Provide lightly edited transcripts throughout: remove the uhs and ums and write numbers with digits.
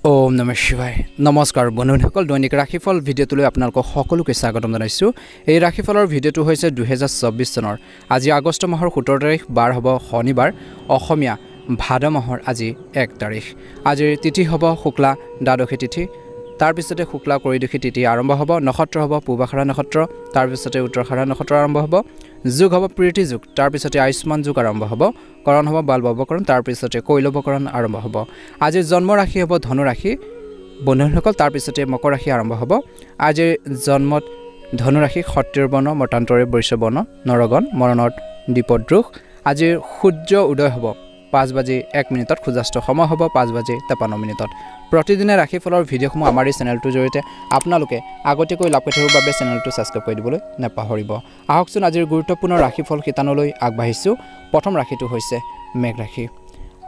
ওম নমঃ শিৱায় নমস্কাৰ বন্ধুসকল দৈনিক ৰাশিফল ভিডিঅ'টোলৈ আপোনালোকক সকলোকে স্বাগতম জনাইছোঁ এই ৰাশিফলৰ ভিডিঅ'টো হৈছে 2024 চনৰ আজি আগষ্ট মাহৰ 17 তাৰিখ বাৰ হ'ব শনিবাৰ অসমীয়া ভাদ মাহৰ আজি 1 তাৰিখ আজিৰ তিথি হ'ব শুক্লা দ্বাদশী তিথি তাৰ পিছতে শুক্লা কৰিদশী তিথি আৰম্ভ হ'ব নক্ষত্ৰ হ'ব পূৰ্বাষাঢ়া নক্ষত্ৰ তাৰ পিছতে উত্তৰাষাঢ়া নক্ষত্ৰ আৰম্ভ হ'ব যুগ হ'ব প্ৰীতি যুগ তাৰ পিছতে আয়ুষ্মান যুগ আৰম্ভ হ'ব কৰণ হ'ব বালবৱকৰণ তাৰ পিছতে কৈলৱকৰণ আৰম্ভ হ'ব আজিৰ জন্ম ৰাশি হ'ব ধনু ৰাশি বন্ধুসকল তাৰ পিছতে মকৰ ৰাশি আৰম্ভ হ'ব আজিৰ জন্মত ধনু ৰাশি ক্ষত্ৰিয় বৰ্ণ মতান্তৰে বৈশ্য বৰ্ণ নৰগণ মৰণত দ্বীপদ্ৰুহ আজিৰ সূৰ্য উদয় হ'ব 5:01 সূৰ্যাস্ত সময় হ'ব 5:53 প্ৰতিদিনে ৰাশিফলৰ ভিডিঅ'সমূহ আমাৰ এই চেনেলটোৰ জৰিয়তে আপোনালোকে আগতীয়াকৈ লাভ কৰি থাকিবৰ বাবে চেনেলটো ছাবস্ক্ৰাইব কৰি দিবলৈ নাপাহৰিব আহকচোন আজিৰ গুৰুত্বপূৰ্ণ ৰাশিফল শিতানলৈ আগবাঢ়িছোঁ প্ৰথম ৰাশিটো হৈছে মেঘ ৰাশি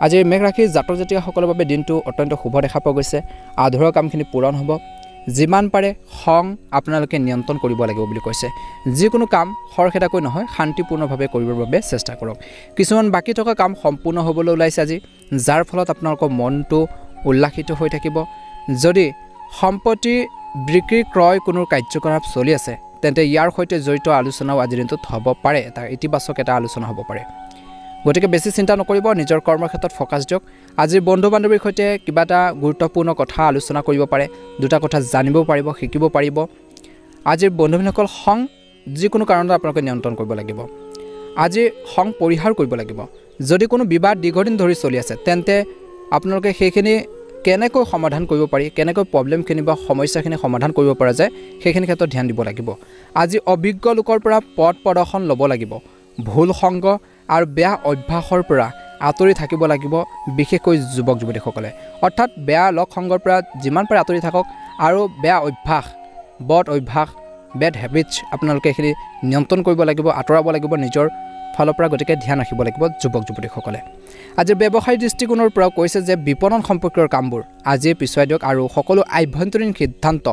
আজিৰ মেঘ ৰাশিৰ জাতক জাতিকাসকলৰ বাবে দিনটো অত্যন্ত শুভ দেখা পোৱা গৈছে আধৰুৱা কামখিনি পূৰণ হ'ব যিমান পাৰে খং আপোনালোকে নিয়ন্ত্ৰণ কৰিব লাগিব বুলি কৈছে যিকোনো কাম খৰখেদাকৈ নহয় শান্তিপূৰ্ণভাৱে কৰিবৰ বাবে চেষ্টা কৰক কিছুমান বাকি থকা কাম সম্পূৰ্ণ হ'বলৈ ওলাইছে আজি যাৰ ফলত আপোনালোকৰ মনটো উল্লাসিত হৈ থাকিব যদি সম্পত্তি বিক্ৰী ক্ৰয় কোনো কাৰ্যকলাপ চলি আছে তেন্তে ইয়াৰ সৈতে জড়িত আলোচনাও আজিৰ দিনটোত হ'ব পাৰে এটা ইতিবাচক এটা আলোচনা হ'ব পাৰে গতিকে বেছি চিন্তা নকৰিব নিজৰ কৰ্মক্ষেত্ৰত ফোকাছ দিয়ক আজিৰ বন্ধু বান্ধৱীৰ সৈতে কিবা এটা গুৰুত্বপূৰ্ণ কথা আলোচনা কৰিব পাৰে দুটা কথা জানিব পাৰিব শিকিব পাৰিব আজিৰ বন্ধুসকল খং যিকোনো কাৰণত আপোনালোকে নিয়ন্ত্ৰণ কৰিব লাগিব আজি খং পৰিহাৰ কৰিব লাগিব যদি কোনো বিবাদ দীৰ্ঘদিন ধৰি চলি আছে তেন্তে আপোনালোকে সেইখিনি কেনেকৈ সমাধান কৰিব পাৰি কেনেকৈ প্ৰব্লেমখিনি বা সমস্যাখিনি সমাধান কৰিব পৰা যায় সেইখিনি ক্ষেত্ৰত ধ্যান দিব লাগিব আজি অভিজ্ঞ লোকৰ পৰা পথ প্ৰদৰ্শন ল'ব লাগিব ভুল সংগ আৰু বেয়া অভ্যাসৰ পৰা আঁতৰি থাকিব লাগিব বিশেষকৈ যুৱক যুৱতীসকলে অৰ্থাৎ বেয়া লগ সংগৰ পৰা যিমান পাৰে আঁতৰি থাকক আৰু বেয়া অভ্যাস বদ অভ্যাস বেড হেবিটছ আপোনালোকে এইখিনি নিয়ন্ত্ৰণ কৰিব লাগিব আঁতৰাব লাগিব নিজৰ ফালৰ পৰা গতিকে ধ্যান ৰাখিব লাগিব যুৱক যুৱতীসকলে আজি ব্যৱসায়িক দৃষ্টিকোণৰ পৰা কৈছে যে বিপণন সম্পৰ্কীয় কামবোৰ আজি পিছুৱাই দিয়ক আৰু সকলো আভ্যন্তৰীণ সিদ্ধান্ত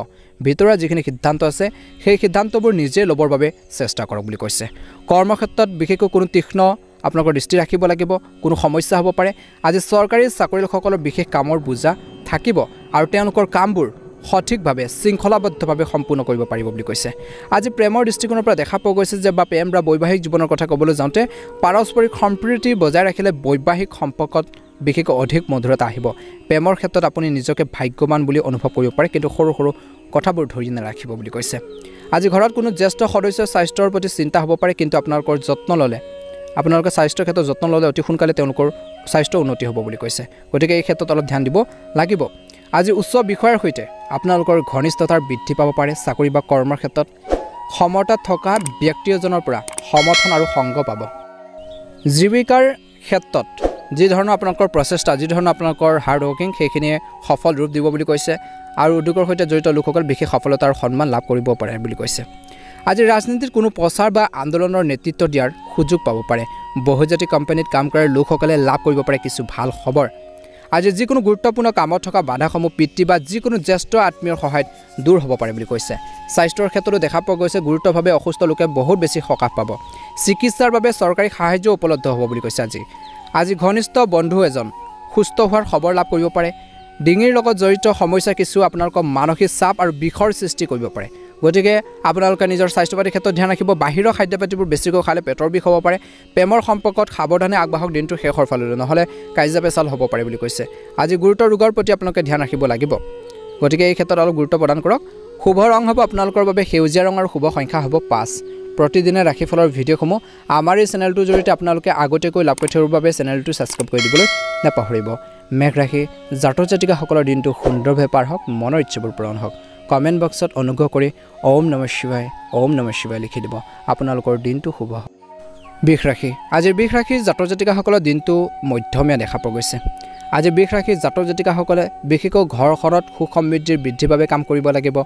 ভিতৰুৱা যিখিনি সিদ্ধান্ত আছে সেই সিদ্ধান্তবোৰ নিজে ল'বৰ বাবে চেষ্টা কৰক বুলি কৈছে কৰ্মক্ষেত্ৰত বিশেষকৈ কোনো তীক্ষ্ণ আপোনালোকৰ দৃষ্টি ৰাখিব লাগিব কোনো সমস্যা হ'ব পাৰে আজি চৰকাৰী চাকৰিয়ালসকলৰ বিশেষ কামৰ বোজা থাকিব আৰু তেওঁলোকৰ কামবোৰ সঠিকভাৱে শৃংখলাবদ্ধভাৱে সম্পূৰ্ণ কৰিব পাৰিব বুলি কৈছে আজি প্ৰেমৰ দৃষ্টিকোণৰ পৰা দেখা পোৱা গৈছে যে বা প্ৰেম বা বৈবাহিক জীৱনৰ কথা ক'বলৈ যাওঁতে পাৰস্পৰিক সম্প্ৰীতি বজাই ৰাখিলে বৈবাহিক সম্পৰ্কত বিশেষকৈ অধিক মধুৰতা আহিব প্ৰেমৰ ক্ষেত্ৰত আপুনি নিজকে ভাগ্যৱান বুলি অনুভৱ কৰিব পাৰে কিন্তু সৰু সৰু কথাবোৰ ধৰি নাৰাখিব বুলি কৈছে আজি ঘৰত কোনো জ্যেষ্ঠ সদস্যৰ স্বাস্থ্যৰ প্ৰতি চিন্তা হ'ব পাৰে কিন্তু আপোনালোকৰ যত্ন ল'লে আপোনালোকে স্বাস্থ্যৰ ক্ষেত্ৰত যত্ন ল'লে অতি সোনকালে তেওঁলোকৰ স্বাস্থ্য উন্নতি হ'ব বুলি কৈছে গতিকে এই ক্ষেত্ৰত অলপ ধ্যান দিব লাগিব আজি উচ্চ বিষয়ৰ সৈতে আপোনালোকৰ ঘনিষ্ঠতাৰ বৃদ্ধি পাব পাৰে চাকৰি বা কৰ্মৰ ক্ষেত্ৰত সমতাত থকা ব্যক্তি এজনৰ পৰা সমৰ্থন আৰু সংগ পাব জীৱিকাৰ ক্ষেত্ৰত যি ধৰণৰ আপোনালোকৰ প্ৰচেষ্টা যি ধৰণৰ আপোনালোকৰ হাৰ্ড ৱৰ্কিং সেইখিনিয়ে সফল ৰূপ দিব বুলি কৈছে আৰু উদ্যোগৰ সৈতে জড়িত লোকসকল বিশেষ সফলতা আৰু সন্মান লাভ কৰিব পাৰে বুলি কৈছে আজি ৰাজনীতিত কোনো প্ৰচাৰ বা আন্দোলনৰ নেতৃত্ব দিয়াৰ সুযোগ পাব পাৰে বহুজাতিক কোম্পানীত কাম কৰা লোকসকলে লাভ কৰিব পাৰে কিছু ভাল খবৰ আজি যিকোনো গুৰুত্বপূৰ্ণ কামত থকা বাধাসমূহ পিতৃ বা যিকোনো জ্যেষ্ঠ আত্মীয়ৰ সহায়ত দূৰ হ'ব পাৰে বুলি কৈছে স্বাস্থ্যৰ ক্ষেত্ৰতো দেখা পোৱা গৈছে গুৰুত্বভাৱে অসুস্থ লোকে বহুত বেছি সকাহ পাব চিকিৎসাৰ বাবে চৰকাৰী সাহায্য উপলব্ধ হ'ব বুলি কৈছে আজি ঘনিষ্ঠ বন্ধু এজন সুস্থ হোৱাৰ খবৰ লাভ কৰিব পাৰে ডিঙিৰ লগত জড়িত সমস্যা কিছু আপোনালোকৰ মানসিক চাপ আৰু বিষৰ সৃষ্টি কৰিব পাৰে গতিকে আপোনালোকে নিজৰ স্বাস্থ্যপাতিৰ ক্ষেত্ৰত ধ্যান ৰাখিব বাহিৰৰ খাদ্যপাতিবোৰ বেছিকৈ খালে পেটৰ বিষ হ'ব পাৰে প্ৰেমৰ সম্পৰ্কত সাৱধানে আগবাঢ়ক দিনটো শেষৰ ফাললৈ নহ'লে কাজিয়া পেচাল হ'ব পাৰে বুলি কৈছে আজি গুৰুতৰ ৰোগৰ প্ৰতি আপোনালোকে ধ্যান ৰাখিব লাগিব গতিকে এই ক্ষেত্ৰত অলপ গুৰুত্ব প্ৰদান কৰক শুভ ৰং হ'ব আপোনালোকৰ বাবে সেউজীয়া ৰং আৰু শুভ সংখ্যা হ'ব 5 প্ৰতিদিনে ৰাশিফলৰ ভিডিঅ'সমূহ আমাৰ এই চেনেলটোৰ জৰিয়তে আপোনালোকে আগতীয়াকৈ লাভ কৰি থকাৰ বাবে চেনেলটো ছাবস্ক্ৰাইব কৰি দিবলৈ নাপাহৰিব মেঘ ৰাশি জাতক জাতিকাসকলৰ দিনটো সুন্দৰভাৱে পাৰ হওক মনৰ ইচ্ছাবোৰ পূৰণ হওক কমেণ্ট বক্সত অনুগ্ৰহ কৰি ওম নমঃ শিৱায় লিখি দিব আপোনালোকৰ দিনটো শুভ হওক বৃষ ৰাশি আজিৰ বৃষ ৰাশিৰ জাতক জাতিকাসকলৰ দিনটো মধ্যমীয়া দেখা পোৱা গৈছে আজি বৃষ ৰাশিৰ জাতক জাতিকাসকলে বিশেষকৈ ঘৰখনত সুখ সমৃদ্ধিৰ বৃদ্ধিৰ বাবে কাম কৰিব লাগিব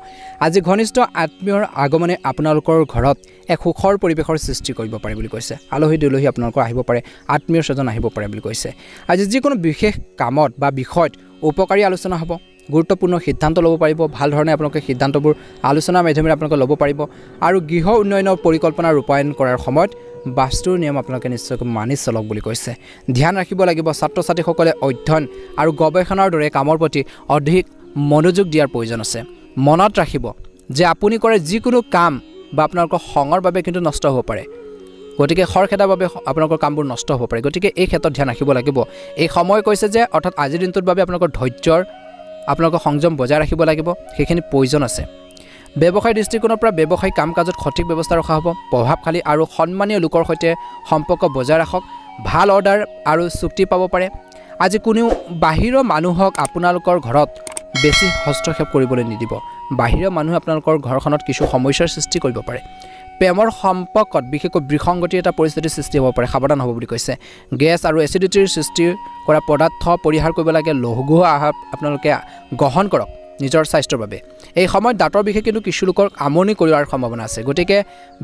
আজি ঘনিষ্ঠ আত্মীয়ৰ আগমনে আপোনালোকৰ ঘৰত এক সুখৰ পৰিৱেশৰ সৃষ্টি কৰিব পাৰে বুলি কৈছে আলহী দুলহী আপোনালোকৰ আহিব পাৰে আত্মীয় স্বজন আহিব পাৰে বুলি কৈছে আজি যিকোনো বিশেষ কামত বা বিষয়ত উপকাৰী আলোচনা হ'ব গুৰুত্বপূৰ্ণ সিদ্ধান্ত ল'ব পাৰিব ভাল ধৰণে আপোনালোকে সিদ্ধান্তবোৰ আলোচনাৰ মাধ্যমেৰে আপোনালোকে ল'ব পাৰিব আৰু গৃহ উন্নয়নৰ পৰিকল্পনা ৰূপায়ণ কৰাৰ সময়ত বাস্তুৰ নিয়ম আপোনালোকে নিশ্চয়কৈ মানি চলক বুলি কৈছে ধ্যান ৰাখিব লাগিব ছাত্ৰ ছাত্ৰীসকলে অধ্যয়ন আৰু গৱেষণাৰ দৰে কামৰ প্ৰতি অধিক মনোযোগ দিয়াৰ প্ৰয়োজন আছে মনত ৰাখিব যে আপুনি কৰে যিকোনো কাম বা আপোনালোকৰ খঙৰ বাবে কিন্তু নষ্ট হ'ব পাৰে গতিকে খৰখেদাৰ বাবে আপোনালোকৰ কামবোৰ নষ্ট হ'ব পাৰে গতিকে এই ক্ষেত্ৰত ধ্যান ৰাখিব লাগিব এই সময় কৈছে যে অৰ্থাৎ আজিৰ দিনটোৰ বাবে আপোনালোকৰ ধৈৰ্যৰ আপোনালোকৰ সংযম বজাই ৰাখিব লাগিব সেইখিনি প্ৰয়োজন আছে ব্যৱসায় দৃষ্টিকোণৰ পৰা ব্যৱসায়িক কাম কাজত সঠিক ব্যৱস্থা ৰখা হ'ব প্ৰভাৱশালী আৰু সন্মানীয় লোকৰ সৈতে সম্পৰ্ক বজাই ৰাখক ভাল অৰ্ডাৰ আৰু চুক্তি পাব পাৰে আজি কোনো বাহিৰৰ মানুহক আপোনালোকৰ ঘৰত বেছি হস্তক্ষেপ কৰিবলৈ নিদিব বাহিৰৰ মানুহে আপোনালোকৰ ঘৰখনত কিছু সমস্যাৰ সৃষ্টি কৰিব পাৰে প্ৰেমৰ সম্পৰ্কত বিশেষকৈ বিসংগতি এটা পৰিস্থিতিৰ সৃষ্টি হ'ব পাৰে সাৱধান হ'ব বুলি কৈছে গেছ আৰু এচিডিটিৰ সৃষ্টি কৰা পদাৰ্থ পৰিহাৰ কৰিব লাগে লঘু আহাৰ আপোনালোকে গ্ৰহণ কৰক নিজৰ স্বাস্থ্যৰ বাবে এই সময়ত দাঁতৰ বিশেষ কিন্তু কিছু লোকৰ আমনি কৰাৰ সম্ভাৱনা আছে গতিকে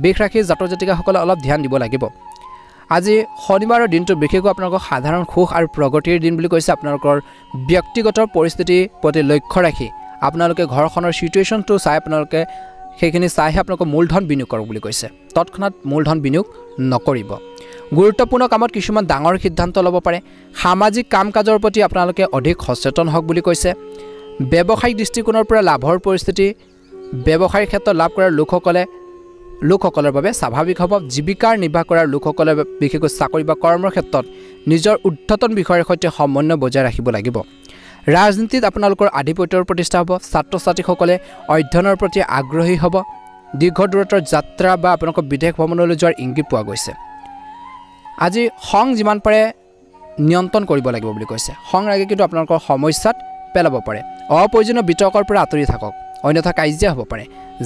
বিষ ৰাখি জাতৰ জাতিকাসকলে অলপ ধ্যান দিব লাগিব আজি শনিবাৰৰ দিনটো বিশেষকৈ আপোনালোকৰ সাধাৰণ সুখ আৰু প্ৰগতিৰ দিন বুলি কৈছে আপোনালোকৰ ব্যক্তিগত পৰিস্থিতিৰ প্ৰতি লক্ষ্য ৰাখি আপোনালোকে ঘৰখনৰ সিচুৱেশ্যনটো চাই আপোনালোকে সেইখিনি চাইহে আপোনালোকৰ মূলধন বিনিয়োগ কৰক বুলি কৈছে তৎক্ষণাত মূলধন বিনিয়োগ নকৰিব গুৰুত্বপূৰ্ণ কামত কিছুমান ডাঙৰ সিদ্ধান্ত ল'ব পাৰে সামাজিক কাম কাজৰ প্ৰতি আপোনালোকে অধিক সচেতন হওক বুলি কৈছে ব্যৱসায়িক দৃষ্টিকোণৰ পৰা লাভৰ পৰিস্থিতি ব্যৱসায়ৰ ক্ষেত্ৰত লাভ কৰাৰ লোকসকলৰ বাবে স্বাভাৱিক হ'ব জীৱিকাৰ নিৰ্বাহ কৰাৰ লোকসকলে বিশেষকৈ চাকৰি বা কৰ্মৰ ক্ষেত্ৰত নিজৰ উদ্ধতন বিষয়ৰ সৈতে সমন্বয় বজাই ৰাখিব লাগিব ৰাজনীতিত আপোনালোকৰ আধিপত্যৰ প্ৰতিষ্ঠা হ'ব ছাত্ৰ ছাত্ৰীসকলে অধ্যয়নৰ প্ৰতি আগ্ৰহী হ'ব দীৰ্ঘ দূৰত্বৰ যাত্ৰা বা আপোনালোকৰ বিদেশ ভ্ৰমণলৈ যোৱাৰ ইংগিত পোৱা গৈছে আজি খং যিমান পাৰে নিয়ন্ত্ৰণ কৰিব লাগিব বুলি কৈছে খং ৰাগে কিন্তু আপোনালোকৰ সমস্যাত পেলাব পাৰে অপ্ৰয়োজনীয় বিতৰ্কৰ পৰা আঁতৰি থাকক অন্যথা কাজিয়া হ'ব পাৰে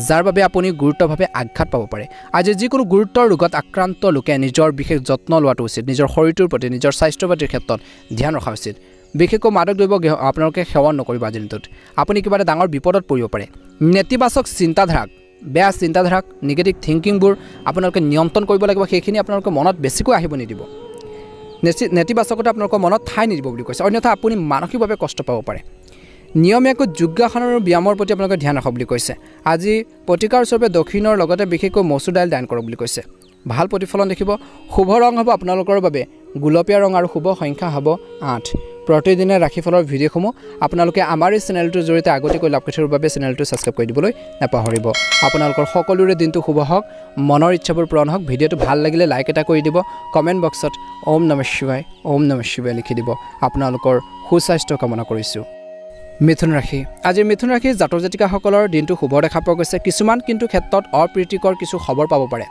যাৰ বাবে আপুনি গুৰুত্বভাৱে আঘাত পাব পাৰে আজি যিকোনো গুৰুতৰ ৰোগত আক্ৰান্ত লোকে নিজৰ বিশেষ যত্ন লোৱাটো উচিত নিজৰ শৰীৰটোৰ প্ৰতি নিজৰ স্বাস্থ্য পাতিৰ ক্ষেত্ৰত ধ্যান ৰখা উচিত বিশেষকৈ মাদক দ্ৰব্য আপোনালোকে সেৱন নকৰিব আজিৰ দিনটোত আপুনি কিবা এটা ডাঙৰ বিপদত পৰিব পাৰে নেতিবাচক চিন্তাধাৰাক বেয়া চিন্তাধাৰাক নিগেটিভ থিংকিংবোৰ আপোনালোকে নিয়ন্ত্ৰণ কৰিব লাগিব সেইখিনি আপোনালোকৰ মনত বেছিকৈ আহিব নিদিব নেতিবাচকতা আপোনালোকৰ মনত ঠাই নিদিব বুলি কৈছে অন্যথা আপুনি মানসিকভাৱে কষ্ট পাব পাৰে নিয়মীয়াকৈ যোগাসন আৰু ব্যায়ামৰ প্ৰতি আপোনালোকে ধ্যান ৰাখক বুলি কৈছে আজি প্ৰতিকাৰ স্বৰূপে দক্ষিণৰ লগতে বিশেষকৈ মচুৰ দাইল দান কৰক বুলি কৈছে ভাল প্ৰতিফলন দেখিব শুভ ৰং হ'ব আপোনালোকৰ বাবে গুলপীয়া ৰং আৰু শুভ সংখ্যা হ'ব 8 প্ৰতিদিনে ৰাশিফলৰ ভিডিঅ'সমূহ আপোনালোকে আমাৰ এই চেনেলটোৰ জৰিয়তে আগতীয়াকৈ লাভ কৰিবৰ বাবে চেনেলটো ছাবস্ক্ৰাইব কৰি দিবলৈ নাপাহৰিব আপোনালোকৰ সকলোৰে দিনটো শুভ হওক মনৰ ইচ্ছাবোৰ পূৰণ হওক ভিডিঅ'টো ভাল লাগিলে লাইক এটা কৰি দিব কমেণ্ট বক্সত ওম নমঃ শিৱায় লিখি দিব আপোনালোকৰ সুস্বাস্থ্য কামনা কৰিছোঁ মিথুন ৰাশি আজিৰ মিথুন ৰাশিৰ জাতৰ জাতিকাসকলৰ দিনটো শুভ দেখা পোৱা গৈছে কিছুমান কিন্তু ক্ষেত্ৰত অপ্ৰীতিকৰ কিছু খবৰ পাব পাৰে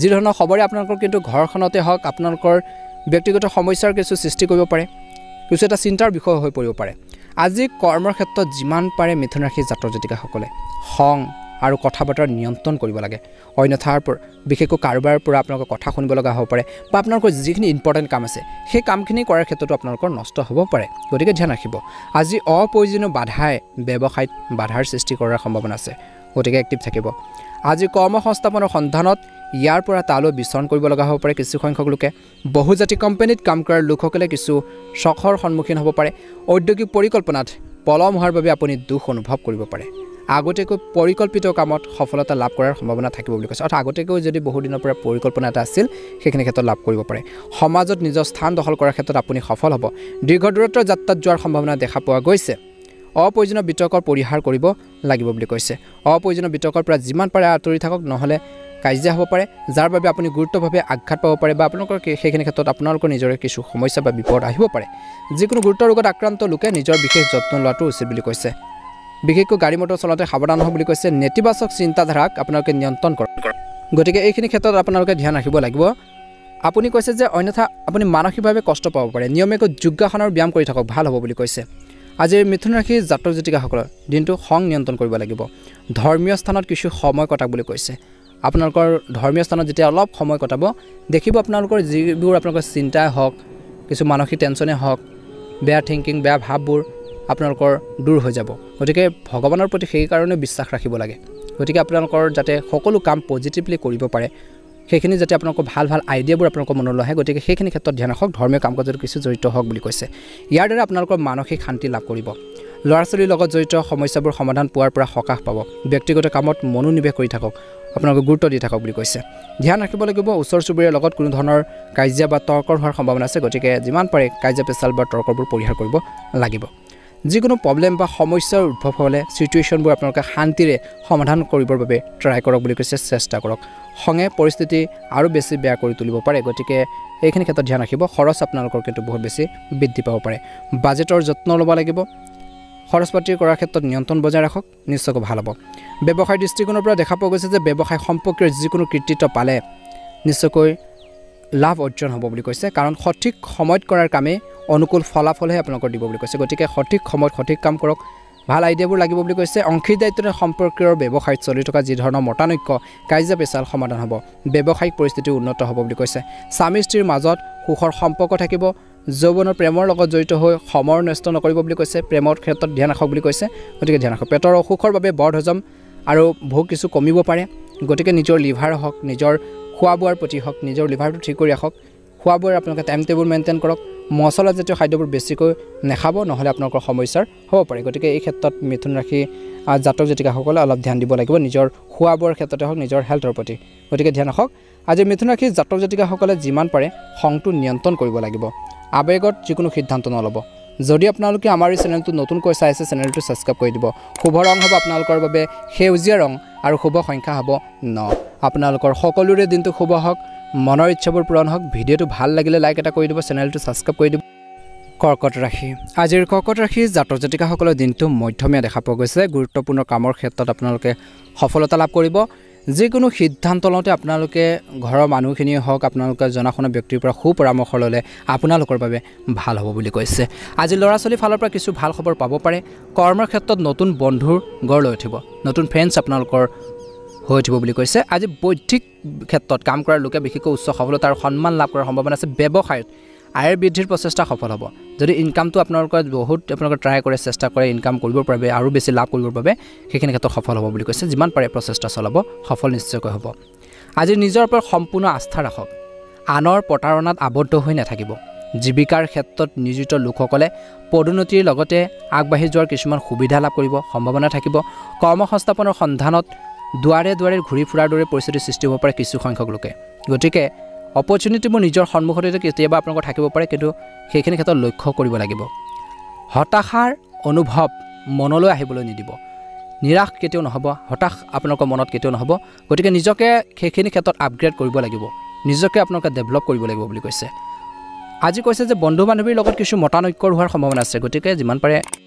যি ধৰণৰ খবৰে আপোনালোকৰ কিন্তু ঘৰখনতে হওক আপোনালোকৰ ব্যক্তিগত সমস্যাৰ কিছু সৃষ্টি কৰিব পাৰে কিছু এটা চিন্তাৰ বিষয় হৈ পৰিব পাৰে আজি কৰ্মৰ ক্ষেত্ৰত যিমান পাৰে মিথুন ৰাশিৰ জাতৰ জাতিকাসকলে খং আৰু কথা বতৰা নিয়ন্ত্ৰণ কৰিব লাগে অন্যথাৰ বিশেষকৈ কাৰোবাৰ পৰা আপোনালোকৰ কথা শুনিব লগা হ'ব পাৰে বা আপোনালোকৰ যিখিনি ইম্পৰ্টেণ্ট কাম আছে সেই কামখিনি কৰাৰ ক্ষেত্ৰতো আপোনালোকৰ নষ্ট হ'ব পাৰে গতিকে ধ্যান ৰাখিব আজি অপ্ৰয়োজনীয় বাধাই ব্যৱসায়ত বাধাৰ সৃষ্টি কৰাৰ সম্ভাৱনা আছে গতিকে এক্টিভ থাকিব আজি কৰ্ম সংস্থাপনৰ সন্ধানত ইয়াৰ পৰা তালৈ বিচৰণ কৰিব লগা হ'ব পাৰে কিছু সংখ্যক লোকে বহুজাতি কোম্পানীত কাম কৰাৰ লোকসকলে কিছু চখৰ সন্মুখীন হ'ব পাৰে ঔদ্যোগিক পৰিকল্পনাত পলম হোৱাৰ বাবে আপুনি দুখ অনুভৱ কৰিব পাৰে আগতীয়াকৈ পৰিকল্পিত কামত সফলতা লাভ কৰাৰ সম্ভাৱনা থাকিব বুলি কৈছে অৰ্থাৎ আগতীয়াকৈ যদি বহু দিনৰ পৰা পৰিকল্পনা এটা আছিল সেইখিনি ক্ষেত্ৰত লাভ কৰিব পাৰে সমাজত নিজৰ স্থান দখল কৰাৰ ক্ষেত্ৰত আপুনি সফল হ'ব দীৰ্ঘ দূৰত্বৰ যাত্ৰাত যোৱাৰ সম্ভাৱনা দেখা পোৱা গৈছে অপ্ৰয়োজনীয় বিতৰ্কৰ পৰিহাৰ কৰিব লাগিব বুলি কৈছে অপ্ৰয়োজনীয় বিতৰ্কৰ পৰা যিমান পাৰে আঁতৰি থাকক নহ'লে কাজিয়া হ'ব পাৰে যাৰ বাবে আপুনি গুৰুত্বভাৱে আঘাত পাব পাৰে বা আপোনালোকৰ সেইখিনি ক্ষেত্ৰত আপোনালোকৰ নিজৰে কিছু সমস্যা বা বিপদ আহিব পাৰে যিকোনো গুৰুতৰ ৰোগত আক্ৰান্ত লোকে নিজৰ বিশেষ যত্ন লোৱাটো উচিত বুলি কৈছে বিশেষকৈ গাড়ী মটৰ চলাওঁতে সাৱধান হ'ব বুলি কৈছে নেতিবাচক চিন্তাধাৰাক আপোনালোকে নিয়ন্ত্ৰণ কৰক গতিকে এইখিনি ক্ষেত্ৰত আপোনালোকে ধ্যান ৰাখিব লাগিব আপুনি কৈছে যে অন্যথা আপুনি মানসিকভাৱে কষ্ট পাব পাৰে নিয়মীয়াকৈ যোগাসনৰ ব্যায়াম কৰি থাকক ভাল হ'ব বুলি কৈছে আজিৰ মিথুন ৰাশিৰ জাতক জাতিকাসকলৰ দিনটো খং নিয়ন্ত্ৰণ কৰিব লাগিব ধৰ্মীয় স্থানত কিছু সময় কটাক বুলি কৈছে আপোনালোকৰ ধৰ্মীয় স্থানত যেতিয়া অলপ সময় কটাব দেখিব আপোনালোকৰ যিবোৰ আপোনালোকৰ চিন্তাই হওক কিছু মানসিক টেনশ্যনে হওক বেয়া থিংকিং বেয়া ভাৱবোৰ আপোনালোকৰ দূৰ হৈ যাব গতিকে ভগৱানৰ প্ৰতি সেইকাৰণে বিশ্বাস ৰাখিব লাগে গতিকে আপোনালোকৰ যাতে সকলো কাম পজিটিভলি কৰিব পাৰে সেইখিনি যাতে আপোনালোকৰ ভাল ভাল আইডিয়াবোৰ আপোনালোকৰ মনলৈ আহে গতিকে সেইখিনি ক্ষেত্ৰত ধ্যান ৰাখক ধৰ্মীয় কাম কাজত কিছু জড়িত হওক বুলি কৈছে ইয়াৰ দ্বাৰা আপোনালোকৰ মানসিক শান্তি লাভ কৰিব ল'ৰা ছোৱালীৰ লগত জড়িত সমস্যাবোৰ সমাধান পোৱাৰ পৰা সকাহ পাব ব্যক্তিগত কামত মনোনিৱেশ কৰি থাকক আপোনালোকে গুৰুত্ব দি থাকক বুলি কৈছে ধ্যান ৰাখিব লাগিব ওচৰ চুবুৰীয়াৰ লগত কোনো ধৰণৰ কাজিয়া বা তৰ্কৰ হোৱাৰ সম্ভাৱনা আছে গতিকে যিমান পাৰে কাজিয়া পেচাল বা তৰ্কবোৰ পৰিহাৰ কৰিব লাগিব যিকোনো প্ৰব্লেম বা সমস্যাৰ উদ্ভৱ হ'লে সিচুৱেশ্যনবোৰ আপোনালোকে শান্তিৰে সমাধান কৰিবৰ বাবে ট্ৰাই কৰক বুলি কৈছে চেষ্টা কৰক খঙে পৰিস্থিতি আৰু বেছি বেয়া কৰি তুলিব পাৰে গতিকে এইখিনি ক্ষেত্ৰত ধ্যান ৰাখিব খৰচ আপোনালোকৰ কিন্তু বহুত বেছি বৃদ্ধি পাব পাৰে বাজেটৰ যত্ন ল'ব লাগিব খৰচ পাতি কৰাৰ ক্ষেত্ৰত নিয়ন্ত্ৰণ বজাই ৰাখক নিশ্চয়কৈ ভাল হ'ব ব্যৱসায় দৃষ্টিকোণৰ পৰা দেখা পোৱা গৈছে যে ব্যৱসায় সম্পৰ্কীয় যিকোনো কৃতিত্ব পালে নিশ্চয়কৈ লাভ অৰ্জন হ'ব বুলি কৈছে কাৰণ সঠিক সময়ত কৰাৰ কামেই অনুকূল ফলাফলহে আপোনালোকৰ দিব বুলি কৈছে গতিকে সঠিক সময়ত সঠিক কাম কৰক ভাল আইডিয়াবোৰ লাগিব বুলি কৈছে অংশীদাৰিত্বৰে সম্পৰ্কীয় ব্যৱসায়ত চলি থকা যি ধৰণৰ মতানৈক্য কাজিয়া পেচাল সমাধান হ'ব ব্যৱসায়িক পৰিস্থিতি উন্নত হ'ব বুলি কৈছে স্বামী স্ত্ৰীৰ মাজত সুখৰ সম্পৰ্ক থাকিব যৌৱনৰ প্ৰেমৰ লগত জড়িত হৈ সময় নষ্ট নকৰিব বুলি কৈছে প্ৰেমৰ ক্ষেত্ৰত ধ্যান ৰাখক বুলি কৈছে গতিকে ধ্যান ৰাখক পেটৰ অসুখৰ বাবে বদ হজম আৰু বহু কিছু কমিব পাৰে গতিকে নিজৰ লিভাৰ হওক নিজৰ খোৱা বোৱাৰ প্ৰতি হওক নিজৰ লিভাৰটো ঠিক কৰি ৰাখক খোৱা বোৱাৰ আপোনালোকে টাইম টেবুল মেইনটেইন কৰক মছলাজাতীয় খাদ্যবোৰ বেছিকৈ নাখাব নহ'লে আপোনালোকৰ সমস্যাৰ হ'ব পাৰে গতিকে এই ক্ষেত্ৰত মিথুন ৰাশি জাতক জাতিকাসকলে অলপ ধ্যান দিব লাগিব নিজৰ খোৱা বোৱাৰ ক্ষেত্ৰতে হওক নিজৰ হেল্থৰ প্ৰতি গতিকে ধ্যান ৰাখক আজি মিথুন ৰাশি জাতক জাতিকাসকলে যিমান পাৰে খংটো নিয়ন্ত্ৰণ কৰিব লাগিব আবেগত যিকোনো সিদ্ধান্ত নল'ব যদি আপোনালোকে আমাৰ এই চেনেলটো নতুনকৈ চাই আছে চেনেলটো ছাবস্ক্ৰাইব কৰি দিব শুভ ৰং হ'ব আপোনালোকৰ বাবে সেউজীয়া ৰং আৰু শুভ সংখ্যা হ'ব 9 আপোনালোকৰ সকলোৰে দিনটো শুভ হওক মনৰ ইচ্ছাবোৰ পূৰণ হওক ভিডিঅ'টো ভাল লাগিলে লাইক এটা কৰি দিব চেনেলটো ছাবস্ক্ৰাইব কৰি দিব কৰ্কট ৰাশি আজিৰ কৰ্কট ৰাশি জাতক জাতিকাসকলৰ দিনটো মধ্যমীয়া দেখা পোৱা গৈছে গুৰুত্বপূৰ্ণ কামৰ ক্ষেত্ৰত আপোনালোকে সফলতা লাভ কৰিব যিকোনো সিদ্ধান্ত লওঁতে আপোনালোকে ঘৰৰ মানুহখিনিয়ে হওক আপোনালোকে জনাশুনা ব্যক্তিৰ পৰা সুপৰামৰ্শ ল'লে আপোনালোকৰ বাবে ভাল হ'ব বুলি কৈছে আজি ল'ৰা ছোৱালীৰ ফালৰ পৰা কিছু ভাল খবৰ পাব পাৰে কৰ্মৰ ক্ষেত্ৰত নতুন বন্ধুৰ গঢ় লৈ উঠিব নতুন ফ্ৰেণ্ডছ আপোনালোকৰ হৈ উঠিব বুলি কৈছে আজি বৌদ্ধিক ক্ষেত্ৰত কাম কৰাৰ লোকে বিশেষকৈ উচ্চ সফলতা আৰু সন্মান লাভ কৰাৰ সম্ভাৱনা আছে ব্যৱসায়ত আয়ৰ বৃদ্ধিৰ প্ৰচেষ্টা সফল হ'ব যদি ইনকামটো আপোনালোকৰ বহুত আপোনালোকে ট্ৰাই কৰে চেষ্টা কৰে ইনকাম কৰিবৰ বাবে আৰু বেছি লাভ কৰিবৰ বাবে সেইখিনি ক্ষেত্ৰত সফল হ'ব বুলি কৈছে যিমান পাৰে প্ৰচেষ্টা চলাব সফল নিশ্চয়কৈ হ'ব আজি নিজৰ ওপৰত সম্পূৰ্ণ আস্থা ৰাখক আনৰ প্ৰতাৰণাত আবদ্ধ হৈ নাথাকিব জীৱিকাৰ ক্ষেত্ৰত নিয়োজিত লোকসকলে পদোন্নতিৰ লগতে আগবাঢ়ি যোৱাৰ কিছুমান সুবিধা লাভ কৰিব সম্ভাৱনা থাকিব কৰ্মসংস্থাপনৰ সন্ধানত দুৱাৰে দুৱাৰে ঘূৰি ফুৰাৰ দৰে পৰিস্থিতিৰ সৃষ্টি হ'ব পাৰে কিছু সংখ্যক লোকে গতিকে অপৰচুনিটিবোৰ নিজৰ সন্মুখতে কেতিয়াবা আপোনালোকৰ থাকিব পাৰে কিন্তু সেইখিনি ক্ষেত্ৰত লক্ষ্য কৰিব লাগিব হতাশাৰ অনুভৱ মনলৈ আহিবলৈ নিদিব নিৰাশ কেতিয়াও নহ'ব হতাশ আপোনালোকৰ মনত কেতিয়াও নহ'ব গতিকে নিজকে সেইখিনি ক্ষেত্ৰত আপগ্ৰেড কৰিব লাগিব নিজকে আপোনালোকে ডেভেলপ কৰিব লাগিব বুলি কৈছে আজি কৈছে যে বন্ধু বান্ধৱীৰ লগত কিছু মতানৈক্যৰ হোৱাৰ সম্ভাৱনা আছে গতিকে যিমান পাৰে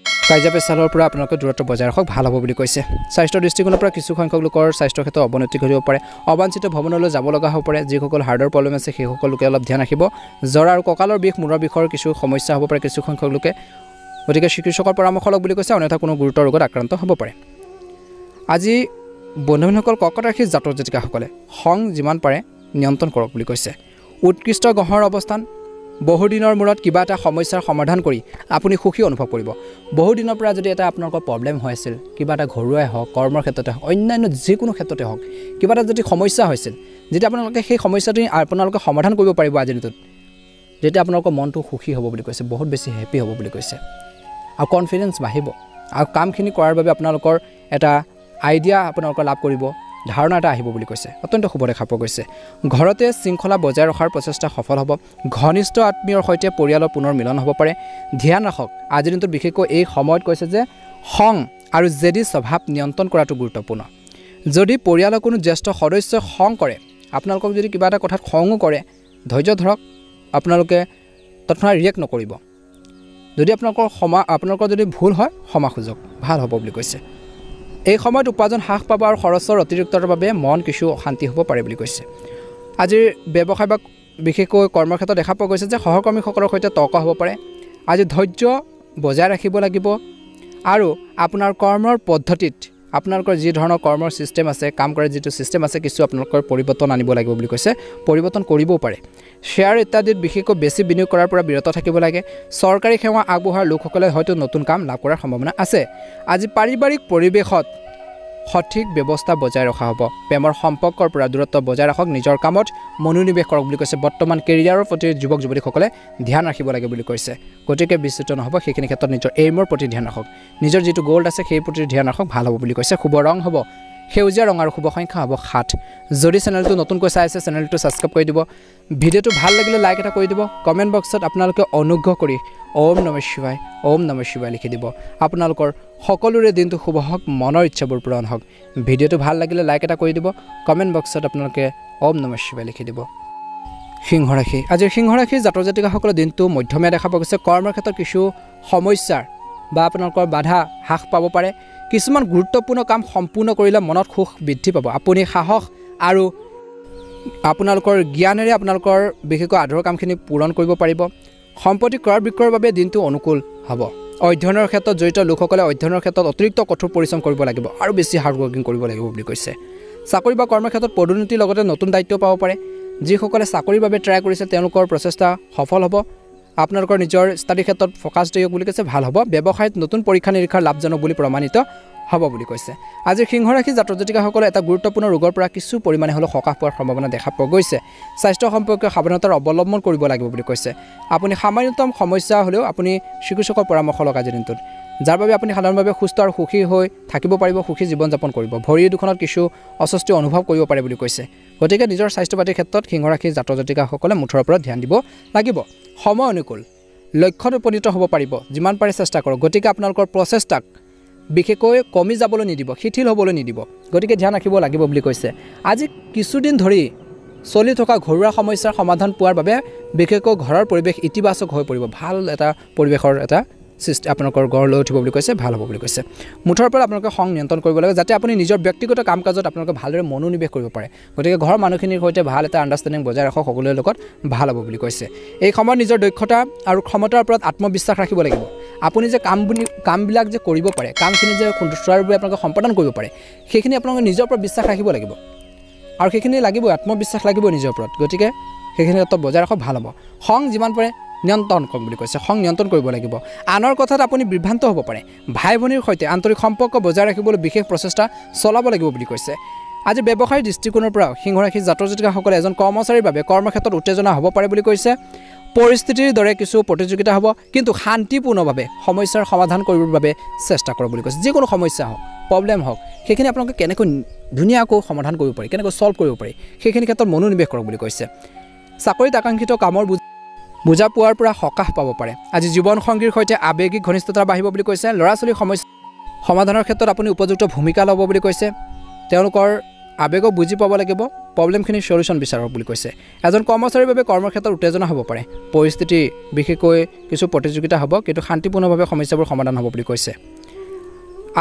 কাজিয়া পেচালৰ পৰা আপোনালোকে দূৰত্ব বজাই ৰাখক ভাল হ'ব বুলি কৈছে স্বাস্থ্যৰ দৃষ্টিকোণৰ পৰা কিছু সংখ্যক লোকৰ স্বাস্থ্যৰ ক্ষেত্ৰত অৱনতি ঘটিব পাৰে অবাঞ্ছিত ভ্ৰমণলৈ যাব লগা হ'ব পাৰে যিসকল হাৰ্টৰ প্ৰব্লেম আছে সেইসকল লোকে অলপ ধ্যান ৰাখিব জ্বৰ আৰু কঁকালৰ বিষ মূৰৰ বিষৰ কিছু সমস্যা হ'ব পাৰে কিছু সংখ্যক লোকে গতিকে চিকিৎসকৰ পৰামৰ্শ লওক বুলি কৈছে অন্যথা কোনো গুৰুতৰ ৰোগত আক্ৰান্ত হ'ব পাৰে আজি বন্ধুসকল কৰ্কট ৰাশিৰ জাতক জাতিকাসকলে খং যিমান পাৰে নিয়ন্ত্ৰণ কৰক বুলি কৈছে উৎকৃষ্ট গ্ৰহৰ অৱস্থান বহুদিনৰ মূৰত কিবা এটা সমস্যাৰ সমাধান কৰি আপুনি সুখী অনুভৱ কৰিব বহুদিনৰ পৰা যদি এটা আপোনালোকৰ প্ৰব্লেম হৈ আছিল কিবা এটা ঘৰুৱাই হওক কৰ্মৰ ক্ষেত্ৰতে হওক অন্যান্য যিকোনো ক্ষেত্ৰতে হওক কিবা এটা যদি সমস্যা হৈছিল যেতিয়া আপোনালোকে সেই সমস্যাটো আপোনালোকে সমাধান কৰিব পাৰিব আজিৰ দিনটোত যেতিয়া আপোনালোকৰ মনটো সুখী হ'ব বুলি কৈছে বহুত বেছি হেপী হ'ব বুলি কৈছে আৰু কনফিডেন্স বাঢ়িব আৰু কামখিনি কৰাৰ বাবে আপোনালোকৰ এটা আইডিয়া আপোনালোকৰ লাভ কৰিব ধাৰণা এটা আহিব বুলি কৈছে অত্যন্ত শুভ দেখা পোৱা গৈছে ঘৰতে শৃংখলা বজাই ৰখাৰ প্ৰচেষ্টা সফল হ'ব ঘনিষ্ঠ আত্মীয়ৰ সৈতে পৰিয়ালৰ পুনৰ মিলন হ'ব পাৰে ধ্যান ৰাখক আজিৰ দিনটোত বিশেষকৈ এই সময়ত কৈছে যে খং আৰু জেদী স্বভাৱ নিয়ন্ত্ৰণ কৰাটো গুৰুত্বপূৰ্ণ যদি পৰিয়ালৰ কোনো জ্যেষ্ঠ সদস্যই খং কৰে আপোনালোকক যদি কিবা এটা কথাত খঙো কৰে ধৈৰ্য ধৰক আপোনালোকে তৎক্ষণাৎ ৰিয়েক্ট নকৰিব যদি আপোনালোকৰ যদি ভুল হয় ক্ষমা খোজক ভাল হ'ব বুলি কৈছে এই সময়ত উপাৰ্জন হ্ৰাস পাব আৰু খৰচৰ অতিৰিক্তৰ বাবে মন কিছু অশান্তি হ'ব পাৰে বুলি কৈছে আজিৰ ব্যৱসায় বা বিশেষকৈ কৰ্মৰ ক্ষেত্ৰত দেখা পোৱা গৈছে যে সহকৰ্মীসকলৰ সৈতে তৰ্ক হ'ব পাৰে আজি ধৈৰ্য বজাই ৰাখিব লাগিব আৰু আপোনাৰ কৰ্মৰ পদ্ধতিত আপোনালোকৰ যি ধৰণৰ কৰ্মৰ সিস্টেম আছে কাম কৰাৰ যিটো সিস্টেম আছে কিছু আপোনালোকৰ পৰিৱৰ্তন আনিব লাগিব বুলি কৈছে পৰিৱৰ্তন কৰিবও পাৰে শেয়াৰ ইত্যাদিত বিশেষকৈ বেছি বিনিয়োগ কৰাৰ পৰা বিৰত থাকিব লাগে চৰকাৰী সেৱা আগবঢ়োৱাৰ লোকসকলে হয়তো নতুন কাম লাভ কৰাৰ সম্ভাৱনা আছে আজি পাৰিবাৰিক পৰিৱেশত সঠিক ব্যৱস্থা বজাই ৰখা হ'ব প্ৰেমৰ সম্পৰ্কৰ পৰা দূৰত্ব বজাই ৰাখক নিজৰ কামত মনোনিৱেশ কৰক বুলি কৈছে বৰ্তমান কেৰিয়াৰৰ প্ৰতি যুৱক যুৱতীসকলে ধ্যান ৰাখিব লাগে বুলি কৈছে গতিকে বিস্তৃত নহ'ব সেইখিনি ক্ষেত্ৰত নিজৰ এইমৰ প্ৰতি ধ্যান ৰাখক নিজৰ যিটো গ'ল আছে সেই প্ৰতি ধ্যান ৰাখক ভাল হ'ব বুলি কৈছে শুভ ৰং হ'ব সেউজীয়া ৰং আৰু শুভ সংখ্যা হ'ব 7 যদি চেনেলটো নতুনকৈ চাই আছে চেনেলটো ছাবস্ক্ৰাইব কৰি দিব ভিডিঅ'টো ভাল লাগিলে লাইক এটা কৰি দিব কমেণ্ট বক্সত আপোনালোকে অনুগ্ৰহ কৰি ওম নমঃ শিৱায় লিখি দিব আপোনালোকৰ সকলোৰে দিনটো শুভ হওক মনৰ ইচ্ছাবোৰ পূৰণ হওক ভিডিঅ'টো ভাল লাগিলে লাইক এটা কৰি দিব কমেণ্ট বক্সত আপোনালোকে ওম নমঃ শিৱায় লিখি দিব সিংহ ৰাশি আজিৰ সিংহ ৰাশিৰ জাতক জাতিকাসকলৰ দিনটো মধ্যমীয়া দেখা পোৱা গৈছে কৰ্মৰ ক্ষেত্ৰত কিছু সমস্যাৰ বা আপোনালোকৰ বাধা হ্ৰাস পাব পাৰে কিছুমান গুৰুত্বপূৰ্ণ কাম সম্পূৰ্ণ কৰিলে মনত সুখ বৃদ্ধি পাব আপুনি সাহস আৰু আপোনালোকৰ জ্ঞানেৰে আপোনালোকৰ বিশেষকৈ আধৰুৱা কামখিনি পূৰণ কৰিব পাৰিব সম্পত্তি ক্ৰয় বিক্ৰয়ৰ বাবে দিনটো অনুকূল হ'ব অধ্যয়নৰ ক্ষেত্ৰত জড়িত লোকসকলে অধ্যয়নৰ ক্ষেত্ৰত অতিৰিক্ত কঠোৰ পৰিশ্ৰম কৰিব লাগিব আৰু বেছি হাৰ্ড ৱৰ্কিং কৰিব লাগিব বুলি কৈছে চাকৰি বা কৰ্মৰ ক্ষেত্ৰত পদোন্নতিৰ লগতে নতুন দায়িত্ব পাব পাৰে যিসকলে চাকৰিৰ বাবে ট্ৰাই কৰিছে তেওঁলোকৰ প্ৰচেষ্টা সফল হ'ব আপোনালোকৰ নিজৰ ষ্টাডি ক্ষেত্ৰত ফ'কাছ দিয়ক বুলি কৈছে ভাল হ'ব ব্যৱসায়ত নতুন পৰীক্ষা নিৰীক্ষাৰ লাভজনক বুলি প্ৰমাণিত হ'ব বুলি কৈছে আজিৰ সিংহ ৰাশি জাতক জাতিকাসকলে এটা গুৰুত্বপূৰ্ণ ৰোগৰ পৰা কিছু পৰিমাণে হ'লেও সকাহ পোৱাৰ সম্ভাৱনা দেখা পোৱা গৈছে স্বাস্থ্য সম্পৰ্কীয় সাৱধানতাৰ অৱলম্বন কৰিব লাগিব বুলি কৈছে আপুনি সামান্যতম সমস্যা হ'লেও আপুনি চিকিৎসকৰ পৰামৰ্শ লওক আজিৰ দিনটোত যাৰ বাবে আপুনি সাধাৰণভাৱে সুস্থ আৰু সুখী হৈ থাকিব পাৰিব সুখী জীৱন যাপন কৰিব ভৰিৰ দুখনত কিছু অস্বস্তি অনুভৱ কৰিব পাৰে বুলি কৈছে গতিকে নিজৰ স্বাস্থ্য পাতিৰ ক্ষেত্ৰত সিংহ ৰাশিৰ জাতক জাতিকাসকলে মুঠৰ ওপৰত ধ্যান দিব লাগিব সময় অনুকূল লক্ষ্যত উপনীত হ'ব পাৰিব যিমান পাৰে চেষ্টা কৰক গতিকে আপোনালোকৰ প্ৰচেষ্টাক বিশেষকৈ কমি যাবলৈ নিদিব শিথিল হ'বলৈ নিদিব গতিকে ধ্যান ৰাখিব লাগিব বুলি কৈছে আজি কিছুদিন ধৰি চলি থকা ঘৰুৱা সমস্যাৰ সমাধান পোৱাৰ বাবে বিশেষকৈ ঘৰৰ পৰিৱেশ ইতিবাচক হৈ পৰিব ভাল এটা পৰিৱেশৰ এটা সৃষ্টি আপোনালোকৰ গঢ় লৈ উঠিব বুলি কৈছে ভাল হ'ব বুলি কৈছে মুঠৰ পৰা আপোনালোকে খং নিয়ন্ত্ৰণ কৰিব লাগে যাতে আপুনি নিজৰ ব্যক্তিগত কাম কাজত আপোনালোকে ভালদৰে মনোনিৱেশ কৰিব পাৰে গতিকে ঘৰৰ মানুহখিনিৰ সৈতে ভাল এটা আণ্ডাৰষ্টেণ্ডিং বজাই ৰাখক সকলোৰে লগত ভাল হ'ব বুলি কৈছে এই সময়ত নিজৰ দক্ষতা আৰু ক্ষমতাৰ ওপৰত আত্মবিশ্বাস ৰাখিব লাগিব আপুনি যে কামবিলাক যে কৰিব পাৰে কামখিনি যে সুন্দৰভাৱে আপোনালোকে সম্পাদন কৰিব পাৰে সেইখিনি আপোনালোকে নিজৰ ওপৰত বিশ্বাস ৰাখিব লাগিব আৰু সেইখিনি লাগিব আত্মবিশ্বাস লাগিব নিজৰ ওপৰত গতিকে সেইখিনি ক্ষেত্ৰত বজাই ৰাখক ভাল হ'ব খং যিমান পাৰে নিয়ন্ত্ৰণ কৰক বুলি কৈছে খং নিয়ন্ত্ৰণ কৰিব লাগিব আনৰ কথাত আপুনি বিভ্ৰান্ত হ'ব পাৰে ভাই ভনীৰ সৈতে আন্তৰিক সম্পৰ্ক বজাই ৰাখিবলৈ বিশেষ প্ৰচেষ্টা চলাব লাগিব বুলি কৈছে আজি ব্যৱসায়িক দৃষ্টিকোণৰ পৰা সিংহ ৰাশিৰ জাতক জাতিকাসকলে এজন কৰ্মচাৰীৰ বাবে কৰ্মক্ষেত্ৰত উত্তেজনা হ'ব পাৰে বুলি কৈছে পৰিস্থিতিৰ দৰে কিছু প্ৰতিযোগিতা হ'ব কিন্তু শান্তিপূৰ্ণভাৱে সমস্যাৰ সমাধান কৰিবৰ বাবে চেষ্টা কৰক বুলি কৈছে যিকোনো সমস্যা হওক প্ৰব্লেম হওক সেইখিনি আপোনালোকে কেনেকৈ ধুনীয়াকৈ সমাধান কৰিব পাৰি কেনেকৈ সলভ কৰিব পাৰি সেইখিনি ক্ষেত্ৰত মনোনিৱেশ কৰক বুলি কৈছে চাকৰিত আকাংক্ষিত কামৰ বুজা পোৱাৰ পৰা সকাহ পাব পাৰে আজি জীৱন সংগীৰ সৈতে আৱেগিক ঘনিষ্ঠতা বাঢ়িব বুলি কৈছে ল'ৰা ছোৱালীৰ সমস্যা সমাধানৰ ক্ষেত্ৰত আপুনি উপযুক্ত ভূমিকা ল'ব বুলি কৈছে তেওঁলোকৰ আৱেগক বুজি পাব লাগিব প্ৰব্লেমখিনিৰ সলিউশ্যন বিচাৰক বুলি কৈছে এজন কৰ্মচাৰীৰ বাবে কৰ্মৰ ক্ষেত্ৰত উত্তেজনা হ'ব পাৰে পৰিস্থিতি বিশেষকৈ কিছু প্ৰতিযোগিতা হ'ব কিন্তু শান্তিপূৰ্ণভাৱে সমস্যাবোৰ সমাধান হ'ব বুলি কৈছে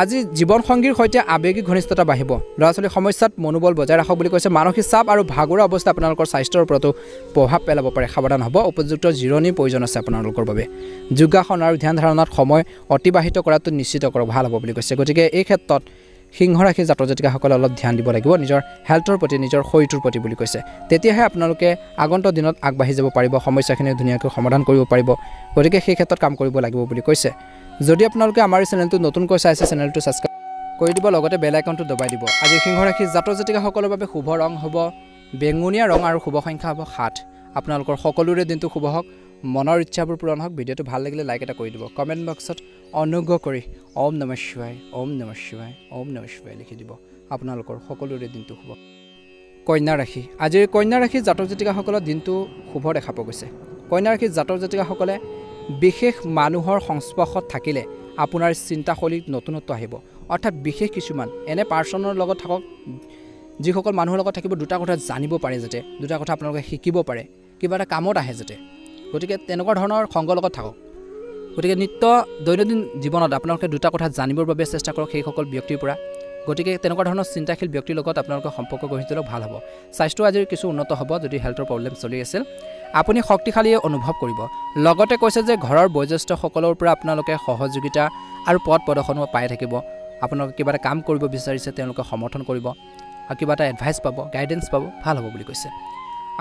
আজি জীৱন সংগীৰ সৈতে আৱেগিক ঘনিষ্ঠতা বাঢ়িব ল'ৰা ছোৱালীৰ সমস্যাত মনোবল বজাই ৰাখক বুলি কৈছে মানসিক চাপ আৰু ভাগৰুৱা অৱস্থা আপোনালোকৰ স্বাস্থ্যৰ ওপৰতো প্ৰভাৱ পেলাব পাৰে সাৱধান হ'ব উপযুক্ত জিৰণিৰ প্ৰয়োজন আছে আপোনালোকৰ বাবে যোগাসন আৰু ধ্যান ধাৰণাত সময় অতিবাহিত কৰাটো নিশ্চিত কৰক ভাল হ'ব বুলি কৈছে গতিকে এই ক্ষেত্ৰত সিংহ ৰাশিৰ জাতক জাতিকাসকলে অলপ ধ্যান দিব লাগিব নিজৰ হেল্থৰ প্ৰতি নিজৰ শৰীৰটোৰ প্ৰতি বুলি কৈছে তেতিয়াহে আপোনালোকে আগন্তুক দিনত আগবাঢ়ি যাব পাৰিব সমস্যাখিনি ধুনীয়াকৈ সমাধান কৰিব পাৰিব গতিকে সেই ক্ষেত্ৰত কাম কৰিব লাগিব বুলি কৈছে যদি আপোনালোকে আমাৰ চেনেলটো নতুনকৈ চাইছে চেনেলটো ছাবস্ক্ৰাইব কৰি দিব লগতে বেল আইকনটো দবাই দিব আজি সিংহ ৰাশিৰ জাতক জাতিকাসকলৰ বাবে শুভ ৰং হ'ব বেঙুনীয়া ৰং আৰু শুভ সংখ্যা হ'ব 7 আপোনালোকৰ সকলোৰে দিনটো শুভ হওক মনৰ ইচ্ছাবোৰ পূৰণ হওক ভিডিঅ'টো ভাল লাগিলে লাইক এটা কৰি দিব কমেণ্ট বক্সত অনুগ্ৰহ কৰি ওম নমঃ শিৱায় লিখি দিব আপোনালোকৰ সকলোৰে দিনটো শুভ কন্যা ৰাশি আজিৰ কন্যা ৰাশিৰ জাতক জাতিকাসকলৰ দিনটো শুভ দেখা পোৱা গৈছে কন্যা ৰাশিৰ জাতক জাতিকাসকলে বিশেষ মানুহৰ সংস্পৰ্শত থাকিলে আপোনাৰ চিন্তাশৈলীত নতুনত্ব আহিব অৰ্থাৎ বিশেষ কিছুমান এনে পাৰ্চনৰ লগত থাকক যিসকল মানুহৰ লগত থাকিব দুটা কথা জানিব পাৰে যাতে দুটা কথা আপোনালোকে শিকিব পাৰে কিবা এটা কামত আহে যাতে গতিকে তেনেকুৱা ধৰণৰ সংগৰ লগত থাকক গতিকে নিত্য দৈনন্দিন জীৱনত আপোনালোকে দুটা কথা জানিবৰ বাবে চেষ্টা কৰক সেইসকল ব্যক্তিৰ পৰা গতিকে তেনেকুৱা ধৰণৰ চিন্তাশীল ব্যক্তিৰ লগত আপোনালোকৰ সম্পৰ্ক গঢ়ি তোলক ভাল হ'ব স্বাস্থ্য আজিৰ কিছু উন্নত হ'ব যদি হেল্থৰ প্ৰব্লেম চলি আছিল আপুনি শক্তিশালী অনুভৱ কৰিব লগতে কৈছে যে ঘৰৰ বয়োজ্যেষ্ঠসকলৰ পৰা আপোনালোকে সহযোগিতা আৰু পথ প্ৰদৰ্শনো পাই থাকিব আপোনালোকে কিবা এটা কাম কৰিব বিচাৰিছে তেওঁলোকে সমৰ্থন কৰিব আৰু কিবা এটা এডভাইচ পাব গাইডেন্স পাব ভাল হ'ব বুলি কৈছে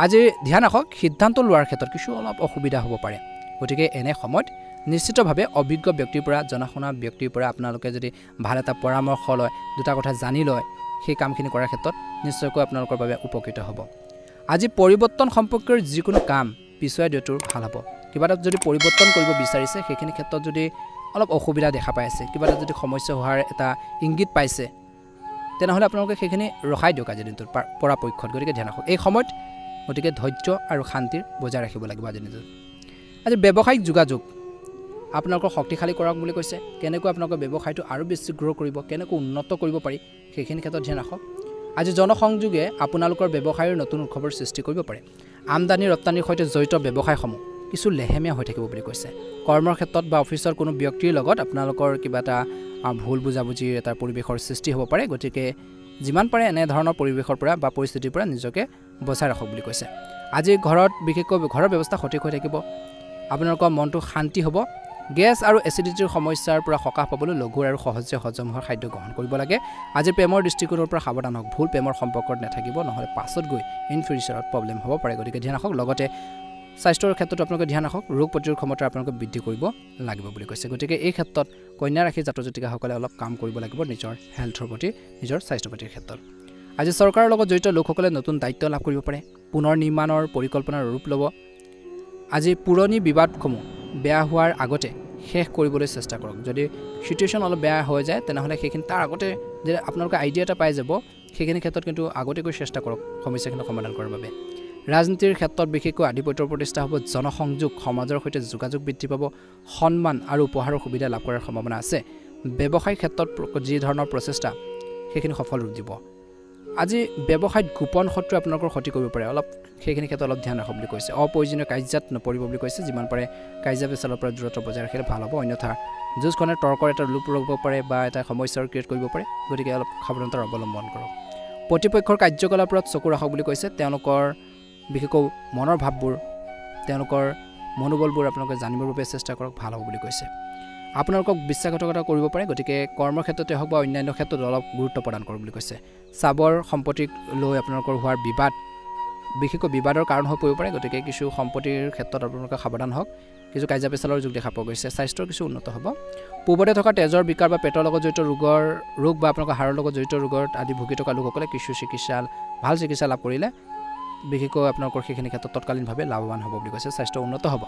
আজি ধ্যান ৰাখক সিদ্ধান্ত লোৱাৰ ক্ষেত্ৰত কিছু অলপ অসুবিধা হ'ব পাৰে গতিকে এনে সময়ত নিশ্চিতভাৱে অভিজ্ঞ ব্যক্তিৰ পৰা জনাশুনা ব্যক্তিৰ পৰা আপোনালোকে যদি ভাল এটা পৰামৰ্শ লয় দুটা কথা জানি লয় সেই কামখিনি কৰাৰ ক্ষেত্ৰত নিশ্চয়কৈ আপোনালোকৰ বাবে উপকৃত হ'ব আজি পৰিৱৰ্তন সম্পৰ্কীয় যিকোনো কাম পিছুৱাই দিয়াটো ভাল হ'ব কিবা এটা যদি পৰিৱৰ্তন কৰিব বিচাৰিছে সেইখিনি ক্ষেত্ৰত যদি অলপ অসুবিধা দেখা পাই আছে কিবা এটা যদি সমস্যা হোৱাৰ এটা ইংগিত পাইছে তেনেহ'লে আপোনালোকে সেইখিনি ৰখাই দিয়ক আজিৰ দিনটোৰ পৰাপক্ষত গতিকে ধ্যান ৰাখক এই সময়ত গতিকে ধৈৰ্য আৰু শান্তিৰ বজাই ৰাখিব লাগিব আজিৰ দিনটোত আজি ব্যৱসায়িক যোগাযোগ আপোনালোকৰ শক্তিশালী কৰক বুলি কৈছে কেনেকৈ আপোনালোকৰ ব্যৱসায়টো আৰু বেছি গ্ৰ' কৰিব কেনেকৈ উন্নত কৰিব পাৰি সেইখিনি ক্ষেত্ৰত ধ্যান ৰাখক আজি জনসংযোগে আপোনালোকৰ ব্যৱসায়ৰ নতুন উৎসৱৰ সৃষ্টি কৰিব পাৰে আমদানি ৰপ্তানিৰ সৈতে জড়িত ব্যৱসায়সমূহ কিছু লেহেমীয়া হৈ থাকিব বুলি কৈছে কৰ্মৰ ক্ষেত্ৰত বা অফিচৰ কোনো ব্যক্তিৰ লগত আপোনালোকৰ কিবা এটা ভুল বুজাবুজিৰ এটা পৰিৱেশৰ সৃষ্টি হ'ব পাৰে গতিকে যিমান পাৰে এনে ধৰণৰ পৰিৱেশৰ পৰা বা পৰিস্থিতিৰ পৰা নিজকে বচাই ৰাখক বুলি কৈছে আজি ঘৰত বিশেষকৈ ঘৰৰ ব্যৱস্থা সঠিক হৈ থাকিব আপোনালোকৰ মনটো শান্তি হ'ব গেছ আৰু এচিডিটিৰ সমস্যাৰ পৰা সকাহ পাবলৈ লঘু আৰু সহজে হজম হোৱা খাদ্য গ্ৰহণ কৰিব লাগে আজি প্ৰেমৰ দৃষ্টিকোণৰ পৰা সাৱধান হওক ভুল প্ৰেমৰ সম্পৰ্কত নাথাকিব নহ'লে পাছত গৈ ইন ফিউচাৰত প্ৰব্লেম হ'ব পাৰে গতিকে ধ্যান ৰাখক লগতে স্বাস্থ্যৰ ক্ষেত্ৰত আপোনালোকে ধ্যান ৰাখক ৰোগ প্ৰতিৰোধ ক্ষমতা আপোনালোকে বৃদ্ধি কৰিব লাগিব বুলি কৈছে গতিকে এই ক্ষেত্ৰত কন্যা ৰাশি জাতক জাতিকাসকলে অলপ কাম কৰিব লাগিব নিজৰ হেল্থৰ প্ৰতি নিজৰ স্বাস্থ্য প্ৰতিৰ ক্ষেত্ৰত আজি চৰকাৰৰ লগত জড়িত লোকসকলে নতুন দায়িত্ব লাভ কৰিব পাৰে পুনৰ নিৰ্মাণৰ পৰিকল্পনাৰ ৰূপ ল'ব আজি পুৰণি বিবাদসমূহ বেয়া হোৱাৰ আগতে শেষ কৰিবলৈ চেষ্টা কৰক যদি সিচুৱেশ্যন অলপ বেয়া হৈ যায় তেনেহ'লে সেইখিনি তাৰ আগতে যে আপোনালোকে আইডিয়া এটা পাই যাব সেইখিনি ক্ষেত্ৰত কিন্তু আগতীয়াকৈ চেষ্টা কৰক সমস্যাখিনি সমাধান কৰাৰ বাবে ৰাজনীতিৰ ক্ষেত্ৰত বিশেষকৈ আধিপত্যৰ প্ৰতিষ্ঠা হ'ব জনসংযোগ সমাজৰ সৈতে যোগাযোগ বৃদ্ধি পাব সন্মান আৰু উপহাৰৰ সুবিধা লাভ কৰাৰ সম্ভাৱনা আছে ব্যৱসায়িক ক্ষেত্ৰত যি ধৰণৰ প্ৰচেষ্টা সেইখিনি সফল ৰূপ দিব আজি ব্যৱসায়ত গোপন শত্ৰুৱে আপোনালোকৰ ক্ষতি কৰিব পাৰে অলপ সেইখিনি ক্ষেত্ৰত অলপ ধ্যান ৰাখক বুলি কৈছে অপ্ৰয়োজনীয় কাৰ্যত নপৰিব বুলি কৈছে যিমান পাৰে কাৰ্য পেচালৰ পৰা দূৰত্ব বজাই ৰাখিলে ভাল হ'ব অন্যথা যুঁজখনে তৰ্কৰ এটা ৰূপ ল'ব পাৰে বা এটা সমস্যাৰ ক্ৰিয়েট কৰিব পাৰে গতিকে অলপ সাৱধানতাৰ অৱলম্বন কৰক প্ৰতিপক্ষৰ কাৰ্যকলাপত চকু ৰাখক বুলি কৈছে তেওঁলোকৰ বিশেষকৈ মনৰ ভাৱবোৰ তেওঁলোকৰ মনোবলবোৰ আপোনালোকে জানিবৰ বাবে চেষ্টা কৰক ভাল হ'ব বুলি কৈছে আপোনালোকক বিশ্বাসঘাতকতা কৰিব পাৰে গতিকে কৰ্মৰ ক্ষেত্ৰতে হওক বা অন্যান্য ক্ষেত্ৰত অলপ গুৰুত্ব প্ৰদান কৰক বুলি কৈছে চাবৰ সম্পত্তিক লৈ আপোনালোকৰ হোৱাৰ বিবাদ বিশেষকৈ বিবাদৰ কাৰণ হৈ পৰিব পাৰে গতিকে কিছু সম্পত্তিৰ ক্ষেত্ৰত আপোনালোকে সাৱধান হওক কিছু কাৰ্য পেচালৰ যোগ দেখা পোৱা গৈছে স্বাস্থ্যৰ কিছু উন্নত হ'ব পূৰ্বতে থকা তেজৰ বিকাৰ বা পেটৰ লগত জড়িত ৰোগ বা আপোনালোকৰ হাড়ৰ লগত জড়িত ৰোগৰ আদি ভুগি থকা লোকসকলে কিছু ভাল চিকিৎসা লাভ কৰিলে বিশেষকৈ আপোনালোকৰ সেইখিনি ক্ষেত্ৰত তৎকালীনভাৱে লাভৱান হ'ব বুলি কৈছে স্বাস্থ্য উন্নত হ'ব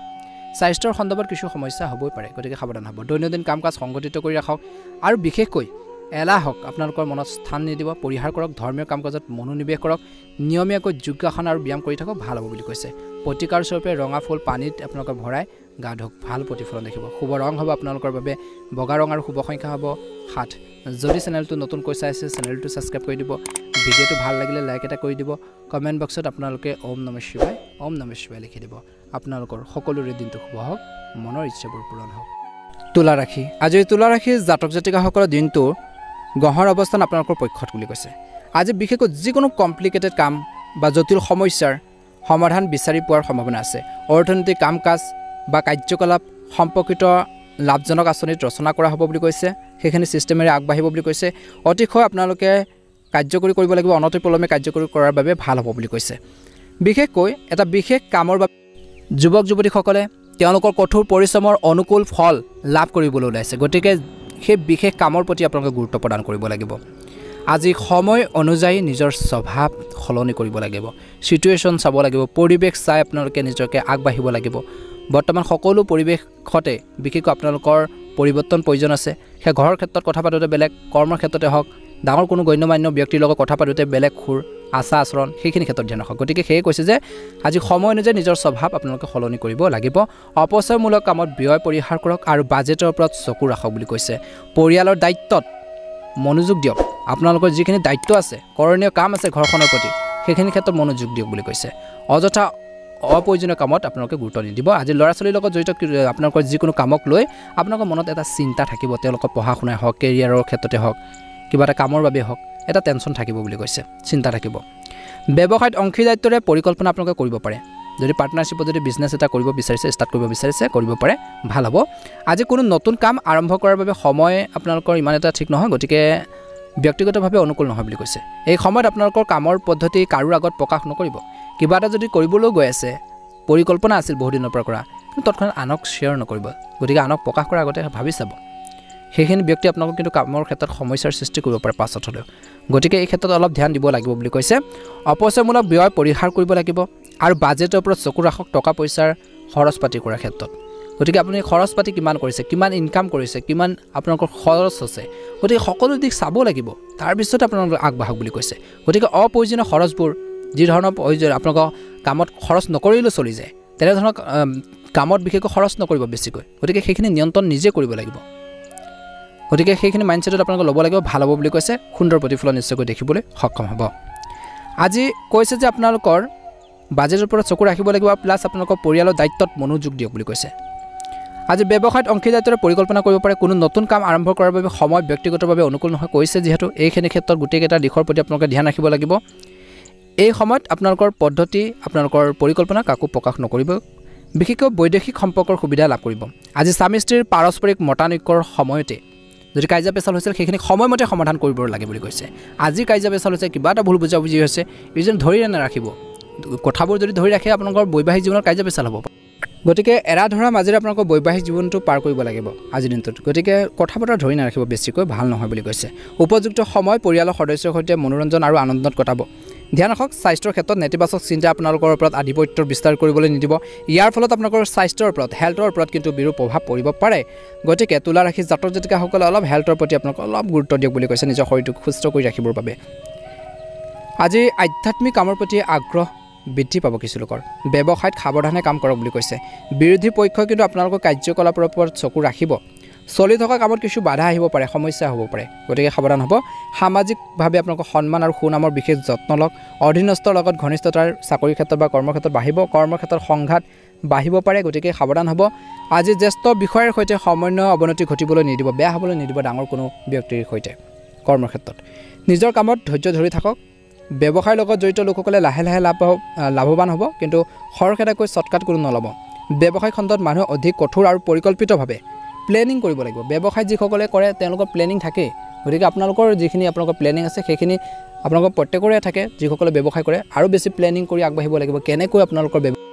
স্বাস্থ্যৰ সন্দৰ্ভত কিছু সমস্যা হ'বই পাৰে গতিকে সাৱধান হ'ব দৈনন্দিন কাম কাজ সংগঠিত কৰি ৰাখক আৰু বিশেষকৈ এলাহক আপোনালোকৰ মনত স্থান নিদিব পৰিহাৰ কৰক ধৰ্মীয় কাম কাজত মনোনিৱেশ কৰক নিয়মীয়াকৈ যোগাসন আৰু ব্যায়াম কৰি থাকক ভাল হ'ব বুলি কৈছে প্ৰতিকাৰ স্বৰূপে ৰঙা ফুল পানীত আপোনালোকে ভৰাই গা ধুওক ভাল প্ৰতিফলন দেখিব শুভ ৰং হ'ব আপোনালোকৰ বাবে বগা ৰং আৰু শুভ সংখ্যা হ'ব 7 যদি চেনেলটো নতুনকৈ চাইছে চেনেলটো ছাবস্ক্ৰাইব কৰি দিব ভিডিঅ'টো ভাল লাগিলে লাইক এটা কৰি দিব কমেণ্ট বক্সত আপোনালোকে ওম নমঃ শিৱায় লিখি দিব আপোনালোকৰ সকলোৰে দিনটো শুভ হওক মনৰ ইচ্ছাবোৰ পূৰণ হওক তুলা ৰাশি আজি তুলা ৰাশিৰ জাতক জাতিকাসকলৰ দিনটো গ্ৰহৰ অৱস্থান আপোনালোকৰ পক্ষত বুলি কৈছে আজি বিশেষকৈ যিকোনো কমপ্লিকেটেড কাম বা জটিল সমস্যাৰ সমাধান বিচাৰি পোৱাৰ সম্ভাৱনা আছে অৰ্থনৈতিক কাম কাজ বা কাৰ্যকলাপ সম্পৰ্কিত লাভজনক আঁচনিত ৰচনা কৰা হ'ব বুলি কৈছে সেইখিনি ছিষ্টেমেৰে আগবাঢ়িব বুলি কৈছে অতিশয় আপোনালোকে কাৰ্যকৰী কৰিব লাগিব অনতিপলমে কাৰ্যকৰী কৰাৰ বাবে ভাল হ'ব বুলি কৈছে বিশেষকৈ এটা বিশেষ কামৰ বাবে যুৱক যুৱতীসকলে তেওঁলোকৰ কঠোৰ পৰিশ্ৰমৰ অনুকূল ফল লাভ কৰিবলৈ ওলাইছে গতিকে সেই বিশেষ কামৰ প্ৰতি আপোনালোকে গুৰুত্ব প্ৰদান কৰিব লাগিব আজি সময় অনুযায়ী নিজৰ স্বভাৱ সলনি কৰিব লাগিব সিচুৱেশ্যন চাব লাগিব পৰিৱেশ চাই আপোনালোকে নিজকে আগবাঢ়িব লাগিব বৰ্তমান সকলো পৰিৱেশতে বিশেষকৈ আপোনালোকৰ পৰিৱৰ্তন প্ৰয়োজন আছে সেই ঘৰৰ ক্ষেত্ৰত কথা পাতোঁতে বেলেগ কৰ্মৰ ক্ষেত্ৰতে হওক ডাঙৰ কোনো গণ্যমান্য ব্যক্তিৰ লগত কথা পাতোঁতে বেলেগ সুৰ আচাৰ আচৰণ সেইখিনি ক্ষেত্ৰত ধ্যান ৰাখক গতিকে সেয়ে কৈছে যে আজি সময় অনুযায়ী নিজৰ স্বভাৱ আপোনালোকে সলনি কৰিব লাগিব অপচয়মূলক কামত ব্যয় পৰিহাৰ কৰক আৰু বাজেটৰ ওপৰত চকু ৰাখক বুলি কৈছে পৰিয়ালৰ দায়িত্বত মনোযোগ দিয়ক আপোনালোকৰ যিখিনি দায়িত্ব আছে কৰণীয় কাম আছে ঘৰখনৰ প্ৰতি সেইখিনি ক্ষেত্ৰত মনোযোগ দিয়ক বুলি কৈছে অযথা অপ্ৰয়োজনীয় কামত আপোনালোকে গুৰুত্ব নিদিব আজি ল'ৰা ছোৱালীৰ লগত জড়িত আপোনালোকৰ যিকোনো কামক লৈ আপোনালোকৰ মনত এটা চিন্তা থাকিব তেওঁলোকৰ পঢ়া শুনাই হওক কেৰিয়াৰৰ ক্ষেত্ৰতে হওক কিবা এটা কামৰ বাবে হওক এটা টেনশ্যন থাকিব বুলি কৈছে চিন্তা থাকিব ব্যৱসায়ত অংশীদাৰিত্বৰে পৰিকল্পনা আপোনালোকে কৰিব পাৰে যদি পাৰ্টনাৰশ্বিপত যদি বিজনেছ এটা কৰিব বিচাৰিছে ষ্টাৰ্ট কৰিব বিচাৰিছে কৰিব পাৰে ভাল হ'ব আজি কোনো নতুন কাম আৰম্ভ কৰাৰ বাবে সময় আপোনালোকৰ ইমান এটা ঠিক নহয় গতিকে ব্যক্তিগতভাৱে অনুকূল নহয় বুলি কৈছে এই সময়ত আপোনালোকৰ কামৰ পদ্ধতি কাৰো আগত প্ৰকাশ নকৰিব কিবা এটা যদি কৰিবলৈ গৈ আছে পৰিকল্পনা আছিল বহু দিনৰ পৰা কৰা কিন্তু তৎক্ষণাত আনক শ্বেয়াৰ নকৰিব গতিকে আনক প্ৰকাশ কৰাৰ আগতে ভাবি চাব সেইখিনি ব্যক্তি আপোনালোকক কিন্তু কামৰ ক্ষেত্ৰত সমস্যাৰ সৃষ্টি কৰিব পাৰে পাছত হ'লেও গতিকে এই ক্ষেত্ৰত অলপ ধ্যান দিব লাগিব বুলি কৈছে অপচয়মূলক ব্যয় পৰিহাৰ কৰিব লাগিব আৰু বাজেটৰ ওপৰত চকু ৰাখক টকা পইচাৰ খৰচ পাতি কৰাৰ ক্ষেত্ৰত গতিকে আপুনি খৰচ পাতি কিমান কৰিছে কিমান ইনকাম কৰিছে কিমান আপোনালোকৰ খৰচ হৈছে গতিকে সকলো দিশ চাব লাগিব তাৰপিছত আপোনালোক আগবাঢ়ক বুলি কৈছে গতিকে অপ্ৰয়োজনীয় খৰচবোৰ যি ধৰণৰ আপোনালোকৰ কামত খৰচ নকৰিলেও চলি যায় তেনেধৰণৰ কামত বিশেষকৈ খৰচ নকৰিব বেছিকৈ গতিকে সেইখিনি নিয়ন্ত্ৰণ নিজে কৰিব লাগিব গতিকে সেইখিনি মাইণ্ডছেটত আপোনালোকে ল'ব লাগিব ভাল হ'ব বুলি কৈছে সুন্দৰ প্ৰতিফলন নিশ্চয়কৈ দেখিবলৈ সক্ষম হ'ব আজি কৈছে যে আপোনালোকৰ বাজেটৰ ওপৰত চকু ৰাখিব লাগিব প্লাছ আপোনালোকৰ পৰিয়ালৰ দায়িত্বত মনোযোগ দিয়ক বুলি কৈছে আজি ব্যৱসায়ত অংশীদাৰিত্বৰে পৰিকল্পনা কৰিব পাৰে কোনো নতুন কাম আৰম্ভ কৰাৰ বাবে সময় ব্যক্তিগতভাৱে অনুকূল নহয় কৈছে যিহেতু এইখিনি ক্ষেত্ৰত গোটেইকেইটা দিশৰ প্ৰতি আপোনালোকে ধ্যান ৰাখিব লাগিব এই সময়ত আপোনালোকৰ পদ্ধতি আপোনালোকৰ পৰিকল্পনা কাকো প্ৰকাশ নকৰিব বিশেষকৈ বৈদেশিক সম্পৰ্কৰ সুবিধা লাভ কৰিব আজি স্বামী স্ত্ৰীৰ পাৰস্পৰিক মতানৈক্যৰ সময়তে যদি কাজিয়া পেচাল হৈছিল সেইখিনি সময়মতে সমাধান কৰিব লাগে বুলি কৈছে আজি কাজিয়া পেচাল হৈছে কিবা এটা ভুল বুজাবুজি হৈছে ইজন ধৰি নাৰাখিব কথাবোৰ যদি ধৰি ৰাখে আপোনালোকৰ বৈবাহিক জীৱনত কাজিয়া পেচাল হ'ব গতিকে এৰা ধৰা মাজেৰে আপোনালোকৰ বৈবাহিক জীৱনটো পাৰ কৰিব লাগিব আজিৰ দিনটোত গতিকে কথা বতৰা ধৰি নাৰাখিব বেছিকৈ ভাল নহয় বুলি কৈছে উপযুক্ত সময় পৰিয়ালৰ সদস্যৰ সৈতে মনোৰঞ্জন আৰু আনন্দত কটাব ধ্যান ৰাখক স্বাস্থ্যৰ ক্ষেত্ৰত নেতিবাচক চিন্তা আপোনালোকৰ ওপৰত আধিপত্য বিস্তাৰ কৰিবলৈ নিদিব ইয়াৰ ফলত আপোনালোকৰ স্বাস্থ্যৰ ওপৰত হেল্থৰ ওপৰত কিন্তু বিৰূপ প্ৰভাৱ পৰিব পাৰে গতিকে তুলা ৰাশি জাতক জাতিকাসকলে অলপ হেল্থৰ প্ৰতি আপোনালোকে অলপ গুৰুত্ব দিয়ক বুলি কৈছে নিজৰ শৰীৰটোক সুস্থ কৰি ৰাখিবৰ বাবে আজি আধ্যাত্মিক কামৰ প্ৰতি আগ্ৰহ বৃদ্ধি পাব কিছু লোকৰ ব্যৱসায়ত সাৱধানে কাম কৰক বুলি কৈছে বিৰোধী পক্ষই কিন্তু আপোনালোকৰ কাৰ্যকলাপৰ ওপৰত চকু ৰাখিব চলি থকা কামত কিছু বাধা আহিব পাৰে সমস্যা হ'ব পাৰে গতিকে সাৱধান হ'ব সামাজিকভাৱে আপোনালোকৰ সন্মান আৰু সুনামৰ বিশেষ যত্ন লওক অধীনস্থৰ লগত ঘনিষ্ঠতাৰ চাকৰিৰ ক্ষেত্ৰত বা কৰ্মক্ষেত্ৰত বাঢ়িব কৰ্মক্ষেত্ৰত সংঘাত বাঢ়িব পাৰে গতিকে সাৱধান হ'ব আজি জ্যেষ্ঠ বিষয়ৰ সৈতে সমন্বয় অৱনতি ঘটিবলৈ নিদিব বেয়া হ'বলৈ নিদিব ডাঙৰ কোনো ব্যক্তিৰ সৈতে কৰ্মক্ষেত্ৰত নিজৰ কামত ধৈৰ্য ধৰি থাকক ব্যৱসায়ৰ লগত জড়িত লোকসকলে লাহে লাহে লাভৱান হ'ব কিন্তু খৰখেদাকৈ শ্বৰ্টকাট কোনো নল'ব ব্যৱসায় খণ্ডত মানুহে অধিক কঠোৰ আৰু পৰিকল্পিতভাৱে প্লেনিং কৰিব লাগিব ব্যৱসায় যিসকলে কৰে তেওঁলোকৰ প্লেনিং থাকে গতিকে আপোনালোকৰ যিখিনি আপোনালোকৰ প্লেনিং আছে সেইখিনি আপোনালোকৰ প্ৰত্যেকৰে থাকে যিসকলে ব্যৱসায় কৰে আৰু বেছি প্লেনিং কৰি আগবাঢ়িব লাগিব কেনেকৈ আপোনালোকৰ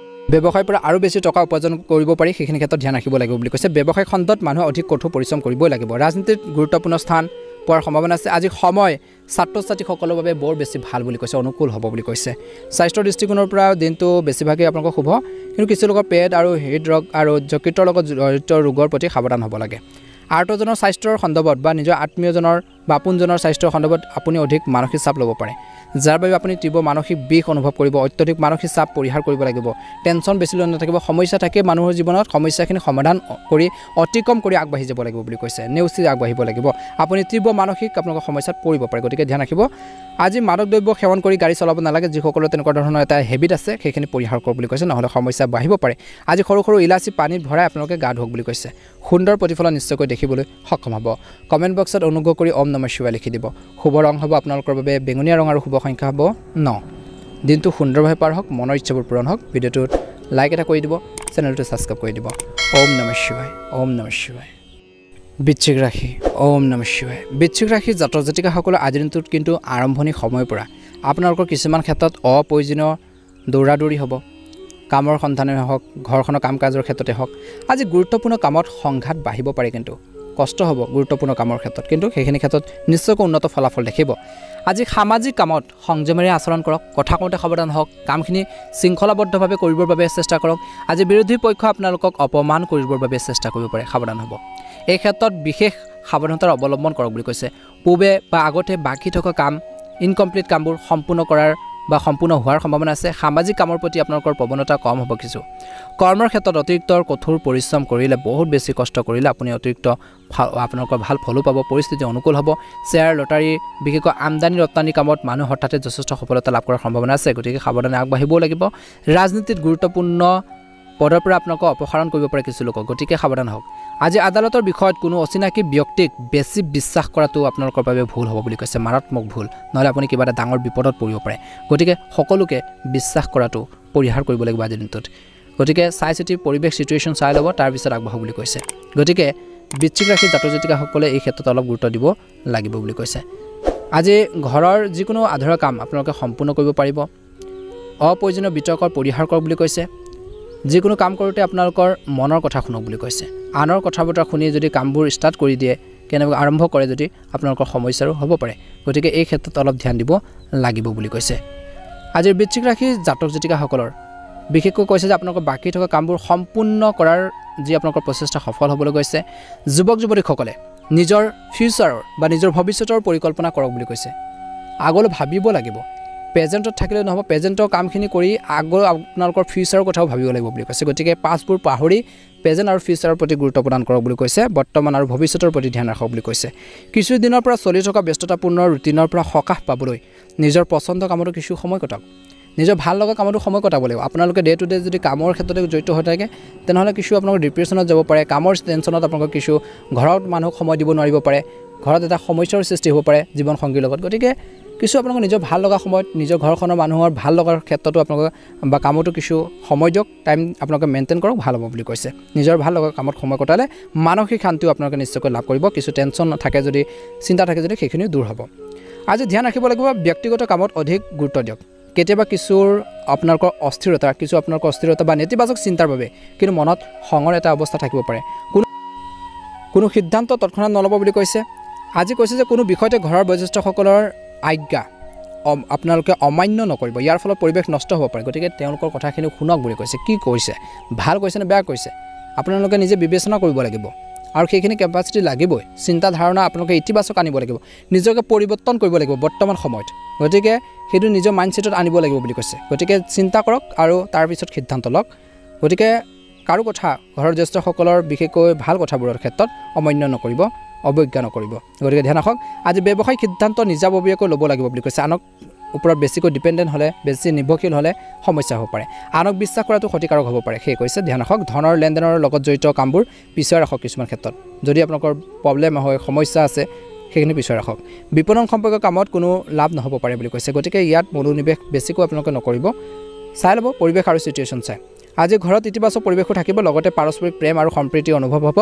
ব্যৱসায়ৰ পৰা আৰু বেছি টকা উপাৰ্জন কৰিব পাৰি সেইখিনি ক্ষেত্ৰত ধ্যান ৰাখিব লাগিব বুলি কৈছে ব্যৱসায় খণ্ডত মানুহে অধিক কঠোৰ পৰিশ্ৰম কৰিবই লাগিব ৰাজনীতিত গুৰুত্বপূৰ্ণ স্থান পোৱাৰ সম্ভাৱনা আছে আজি সময় ছাত্ৰ ছাত্ৰীসকলৰ বাবে বৰ বেছি ভাল বুলি কৈছে অনুকূল হ'ব বুলি কৈছে স্বাস্থ্যৰ দৃষ্টিকোণৰ পৰা দিনটো বেছিভাগেই আপোনালোকৰ শুভ কিন্তু কিছু লোকৰ পেট আৰু হৃদৰোগ আৰু যকৃতৰ লগত জড়িত ৰোগৰ প্ৰতি সাৱধান হ'ব লাগে আৰ্তজনৰ স্বাস্থ্যৰ সন্দৰ্ভত বা নিজৰ আত্মীয়জনৰ বা আপোনজনৰ স্বাস্থ্যৰ সন্দৰ্ভত আপুনি অধিক মানসিক চাপ ল'ব পাৰে যাৰ বাবে আপুনি তীব্ৰ মানসিক বিষ অনুভৱ কৰিব অত্যধিক মানসিক চাপ পৰিহাৰ কৰিব লাগিব টেনশ্যন বেছি লৈ নাথাকিব সমস্যা থাকে মানুহৰ জীৱনত সমস্যাখিনি সমাধান কৰি অতিক্ৰম কৰি আগবাঢ়ি যাব লাগিব বুলি কৈছে নেওচি আগবাঢ়িব লাগিব আপুনি তীব্ৰ মানসিক আপোনালোকৰ সমস্যাত পৰিব পাৰে গতিকে ধ্যান ৰাখিব আজি মাদক দ্ৰব্য সেৱন কৰি গাড়ী চলাব নালাগে যিসকলৰ তেনেকুৱা ধৰণৰ এটা হেবিট আছে সেইখিনি পৰিহাৰ কৰক বুলি কৈছে নহ'লে সমস্যা বাঢ়িব পাৰে আজি সৰু সৰু ইলাচি পানীত ভৰাই আপোনালোকে গা ধুওক বুলি কৈছে সুন্দৰ প্ৰতিফলন নিশ্চয়কৈ দেখিবলৈ সক্ষম হ'ব কমেণ্ট বক্সত অনুগ্ৰহ কৰি ওম নমঃ শিৱায় লিখি দিব শুভ ৰং হ'ব আপোনালোকৰ বাবে বেঙুনীয়া ৰং আৰু শুভ সংখ্যা হ'ব 9 দিনটো সুন্দৰভাৱে পাৰ হওক মনৰ ইচ্ছাবোৰ পূৰণ হওক ভিডিঅ'টোত লাইক এটা কৰি দিব চেনেলটো ছাবস্ক্ৰাইব কৰি দিব ওম নমঃ শিৱায় ওম নমঃ শিৱায় বৃশ্চিক ৰাশি ওম নমঃ শিৱায় বৃশ্চিক ৰাশি জাতক জাতিকাসকলৰ আজিৰ দিনটোত কিন্তু আৰম্ভণি সময়ৰ পৰা আপোনালোকৰ কিছুমান ক্ষেত্ৰত অপ্ৰয়োজনীয় দৌৰা দৌৰি হ'ব কামৰ সন্ধানে হওক ঘৰখনৰ কাম কাজৰ ক্ষেত্ৰতে হওক আজি গুৰুত্বপূৰ্ণ কামত সংঘাত বাঢ়িব পাৰে কিন্তু কষ্ট হ'ব গুৰুত্বপূৰ্ণ কামৰ ক্ষেত্ৰত কিন্তু সেইখিনি ক্ষেত্ৰত নিশ্চয়কৈ উন্নত ফলাফল দেখিব আজি সামাজিক কামত সংযমেৰে আচৰণ কৰক কথা কওঁতে সাৱধান হওক কামখিনি শৃংখলাবদ্ধভাৱে কৰিবৰ বাবে চেষ্টা কৰক আজি বিৰোধী পক্ষ আপোনালোকক অপমান কৰিবৰ বাবে চেষ্টা কৰিব পাৰে সাৱধান হ'ব এই ক্ষেত্ৰত বিশেষ সাৱধানতাৰ অৱলম্বন কৰক বুলি কৈছে পূৰ্বে বা আগতে বাকী থকা কাম ইনকমপ্লিট কামবোৰ সম্পূৰ্ণ কৰাৰ বা সম্পূৰ্ণ হোৱাৰ সম্ভাৱনা আছে সামাজিক কামৰ প্ৰতি আপোনালোকৰ প্ৰৱণতা কম হ'ব কিছু কৰ্মৰ ক্ষেত্ৰত অতিৰিক্ত কঠোৰ পৰিশ্ৰম কৰিলে বহুত বেছি কষ্ট কৰিলে আপুনি অতিৰিক্ত আপোনালোকৰ ভাল ফলো পাব পৰিস্থিতি অনুকূল হ'ব শ্বেয়াৰ লটাৰী বিশেষকৈ আমদানি ৰপ্তানি কামত মানুহ হঠাতে যথেষ্ট সফলতা লাভ কৰাৰ সম্ভাৱনা আছে গতিকে সাৱধানে আগবাঢ়িবও লাগিব ৰাজনীতিত গুৰুত্বপূৰ্ণ পদৰ পৰা আপোনালোকক অপসাৰণ কৰিব পাৰে কিছু লোকক গতিকে সাৱধান হওক আজি আদালতৰ বিষয়ত কোনো অচিনাকি ব্যক্তিক বেছি বিশ্বাস কৰাটো আপোনালোকৰ বাবে ভুল হ'ব বুলি কৈছে মাৰাত্মক ভুল নহ'লে আপুনি কিবা এটা ডাঙৰ বিপদত পৰিব পাৰে গতিকে সকলোকে বিশ্বাস কৰাটো পৰিহাৰ কৰিব লাগিব আজিৰ দিনটোত গতিকে চাই চিতি পৰিৱেশ চিটুৱেশ্যন চাই ল'ব তাৰপিছত আগবাঢ়ক বুলি কৈছে গতিকে বৃশ্চিক ৰাশি জাতক জাতিকাসকলে এই ক্ষেত্ৰত অলপ গুৰুত্ব দিব লাগিব বুলি কৈছে আজি ঘৰৰ যিকোনো আধৰুৱা কাম আপোনালোকে সম্পূৰ্ণ কৰিব পাৰিব অপ্ৰয়োজনীয় বিতৰ্কৰ পৰিহাৰ কৰক বুলি কৈছে যিকোনো কাম কৰোঁতে আপোনালোকৰ মনৰ কথা শুনক বুলি কৈছে আনৰ কথা বতৰা শুনি যদি কামবোৰ ষ্টাৰ্ট কৰি দিয়ে কেনেকৈ আৰম্ভ কৰে যদি আপোনালোকৰ সমস্যাৰো হ'ব পাৰে গতিকে এই ক্ষেত্ৰত অলপ ধ্যান দিব লাগিব বুলি কৈছে আজিৰ বৃশ্চিক ৰাশি জাতক জাতিকাসকলৰ বিশেষকৈ কৈছে যে আপোনালোকৰ বাকী থকা কামবোৰ সম্পূৰ্ণ কৰাৰ যি আপোনালোকৰ প্ৰচেষ্টা সফল হ'বলৈ গৈছে যুৱক যুৱতীসকলে নিজৰ ফিউচাৰৰ বা নিজৰ ভৱিষ্যতৰ পৰিকল্পনা কৰক বুলি কৈছে আগলৈ ভাবিব লাগিব প্ৰেজেণ্টত থাকিলে নহ'ব প্ৰেজেণ্টৰ কামখিনি কৰি আগলৈ আপোনালোকৰ ফিউচাৰৰ কথাও ভাবিব লাগিব বুলি কৈছে গতিকে পাছবোৰ পাহৰি প্ৰেজেণ্ট আৰু ফিউচাৰৰ প্ৰতি গুৰুত্ব প্ৰদান কৰক বুলি কৈছে বৰ্তমান আৰু ভৱিষ্যতৰ প্ৰতি ধ্যান ৰাখক বুলি কৈছে কিছুদিনৰ পৰা চলি থকা ব্যস্ততাপূৰ্ণ ৰুটিনৰ পৰা সকাহ পাবলৈ নিজৰ পচন্দ কামতো কিছু সময় কটাওক নিজৰ ভাল লগা কামতো সময় কটাব লাগিব আপোনালোকে ডে টু ডে যদি কামৰ ক্ষেত্ৰতে জড়িত হৈ থাকে তেনেহ'লে কিছু আপোনালোকৰ ডিপ্ৰেশ্যনত যাব পাৰে কামৰ টেনশ্যনত আপোনালোকৰ কিছু ঘৰত মানুহক সময় দিব নোৱাৰিব পাৰে ঘৰত এটা সমস্যাৰ সৃষ্টি হ'ব পাৰে জীৱন সংগীৰ লগত গতিকে কিছু আপোনালোকৰ নিজৰ ভাল লগা সময়ত নিজৰ ঘৰখনৰ মানুহৰ ভাল লগাৰ ক্ষেত্ৰতো আপোনালোকে বা কামতো কিছু সময় দিয়ক টাইম আপোনালোকে মেইনটেইন কৰক ভাল হ'ব বুলি কৈছে নিজৰ ভাল লগা কামত সময় কটালে মানসিক শান্তিও আপোনালোকে নিশ্চয়কৈ লাভ কৰিব কিছু টেনশ্যন থাকে যদি চিন্তা থাকে যদি সেইখিনিও দূৰ হ'ব আজি ধ্যান ৰাখিব লাগিব ব্যক্তিগত কামত অধিক গুৰুত্ব দিয়ক কেতিয়াবা কিছুৰ আপোনালোকৰ অস্থিৰতা বা নেতিবাচক চিন্তাৰ বাবে কিন্তু মনত খঙৰ এটা অৱস্থা থাকিব পাৰে কোনো সিদ্ধান্ত তৎক্ষণাৎ নল'ব বুলি কৈছে আজি কৈছে যে কোনো বিষয়তে ঘৰৰ বয়োজ্যেষ্ঠসকলৰ আজ্ঞা আপোনালোকে অমান্য নকৰিব ইয়াৰ ফলত পৰিৱেশ নষ্ট হ'ব পাৰে গতিকে তেওঁলোকৰ কথাখিনি শুনক বুলি কৈছে কি কৈছে ভাল কৈছে নে বেয়া কৈছে আপোনালোকে নিজে বিবেচনা কৰিব লাগিব আৰু সেইখিনি কেপাচিটি লাগিবই চিন্তা ধাৰণা আপোনালোকে ইতিবাচক আনিব লাগিব নিজকে পৰিৱৰ্তন কৰিব লাগিব বৰ্তমান সময়ত গতিকে সেইটো নিজৰ মাইণ্ডছেটত আনিব লাগিব বুলি কৈছে গতিকে চিন্তা কৰক আৰু তাৰপিছত সিদ্ধান্ত লওক গতিকে কাৰো কথা ঘৰৰ জ্যেষ্ঠসকলৰ বিশেষকৈ ভাল কথাবোৰৰ ক্ষেত্ৰত অমান্য নকৰিব অৱজ্ঞা নকৰিব গতিকে ধ্যান ৰাখক আজি ব্যৱসায়িক সিদ্ধান্ত নিজাববীয়াকৈ ল'ব লাগিব বুলি কৈছে আনক ওপৰত বেছিকৈ ডিপেণ্ডেণ্ট হ'লে বেছি নিৰ্ভৰশীল হ'লে সমস্যা হ'ব পাৰে আনক বিশ্বাস কৰাটো ক্ষতিকাৰক হ'ব পাৰে সেই কৈছে ধ্যান ৰাখক ধনৰ লেনদেনৰ লগত জড়িত কামবোৰ পিছুৱাই ৰাখক কিছুমান ক্ষেত্ৰত যদি আপোনালোকৰ প্ৰব্লেম হয় সমস্যা আছে সেইখিনি পিছুৱাই ৰাখক বিপণন সম্পৰ্কীয় কামত কোনো লাভ নহ'ব পাৰে বুলি কৈছে গতিকে ইয়াত মনোনিৱেশ বেছিকৈ আপোনালোকে নকৰিব চাই ল'ব পৰিৱেশ আৰু চিটুৱেশ্যন চাই আজি ঘৰত ইতিবাচক পৰিৱেশো থাকিব লগতে পাৰস্পৰিক প্ৰেম আৰু সম্প্ৰীতি অনুভৱ হ'ব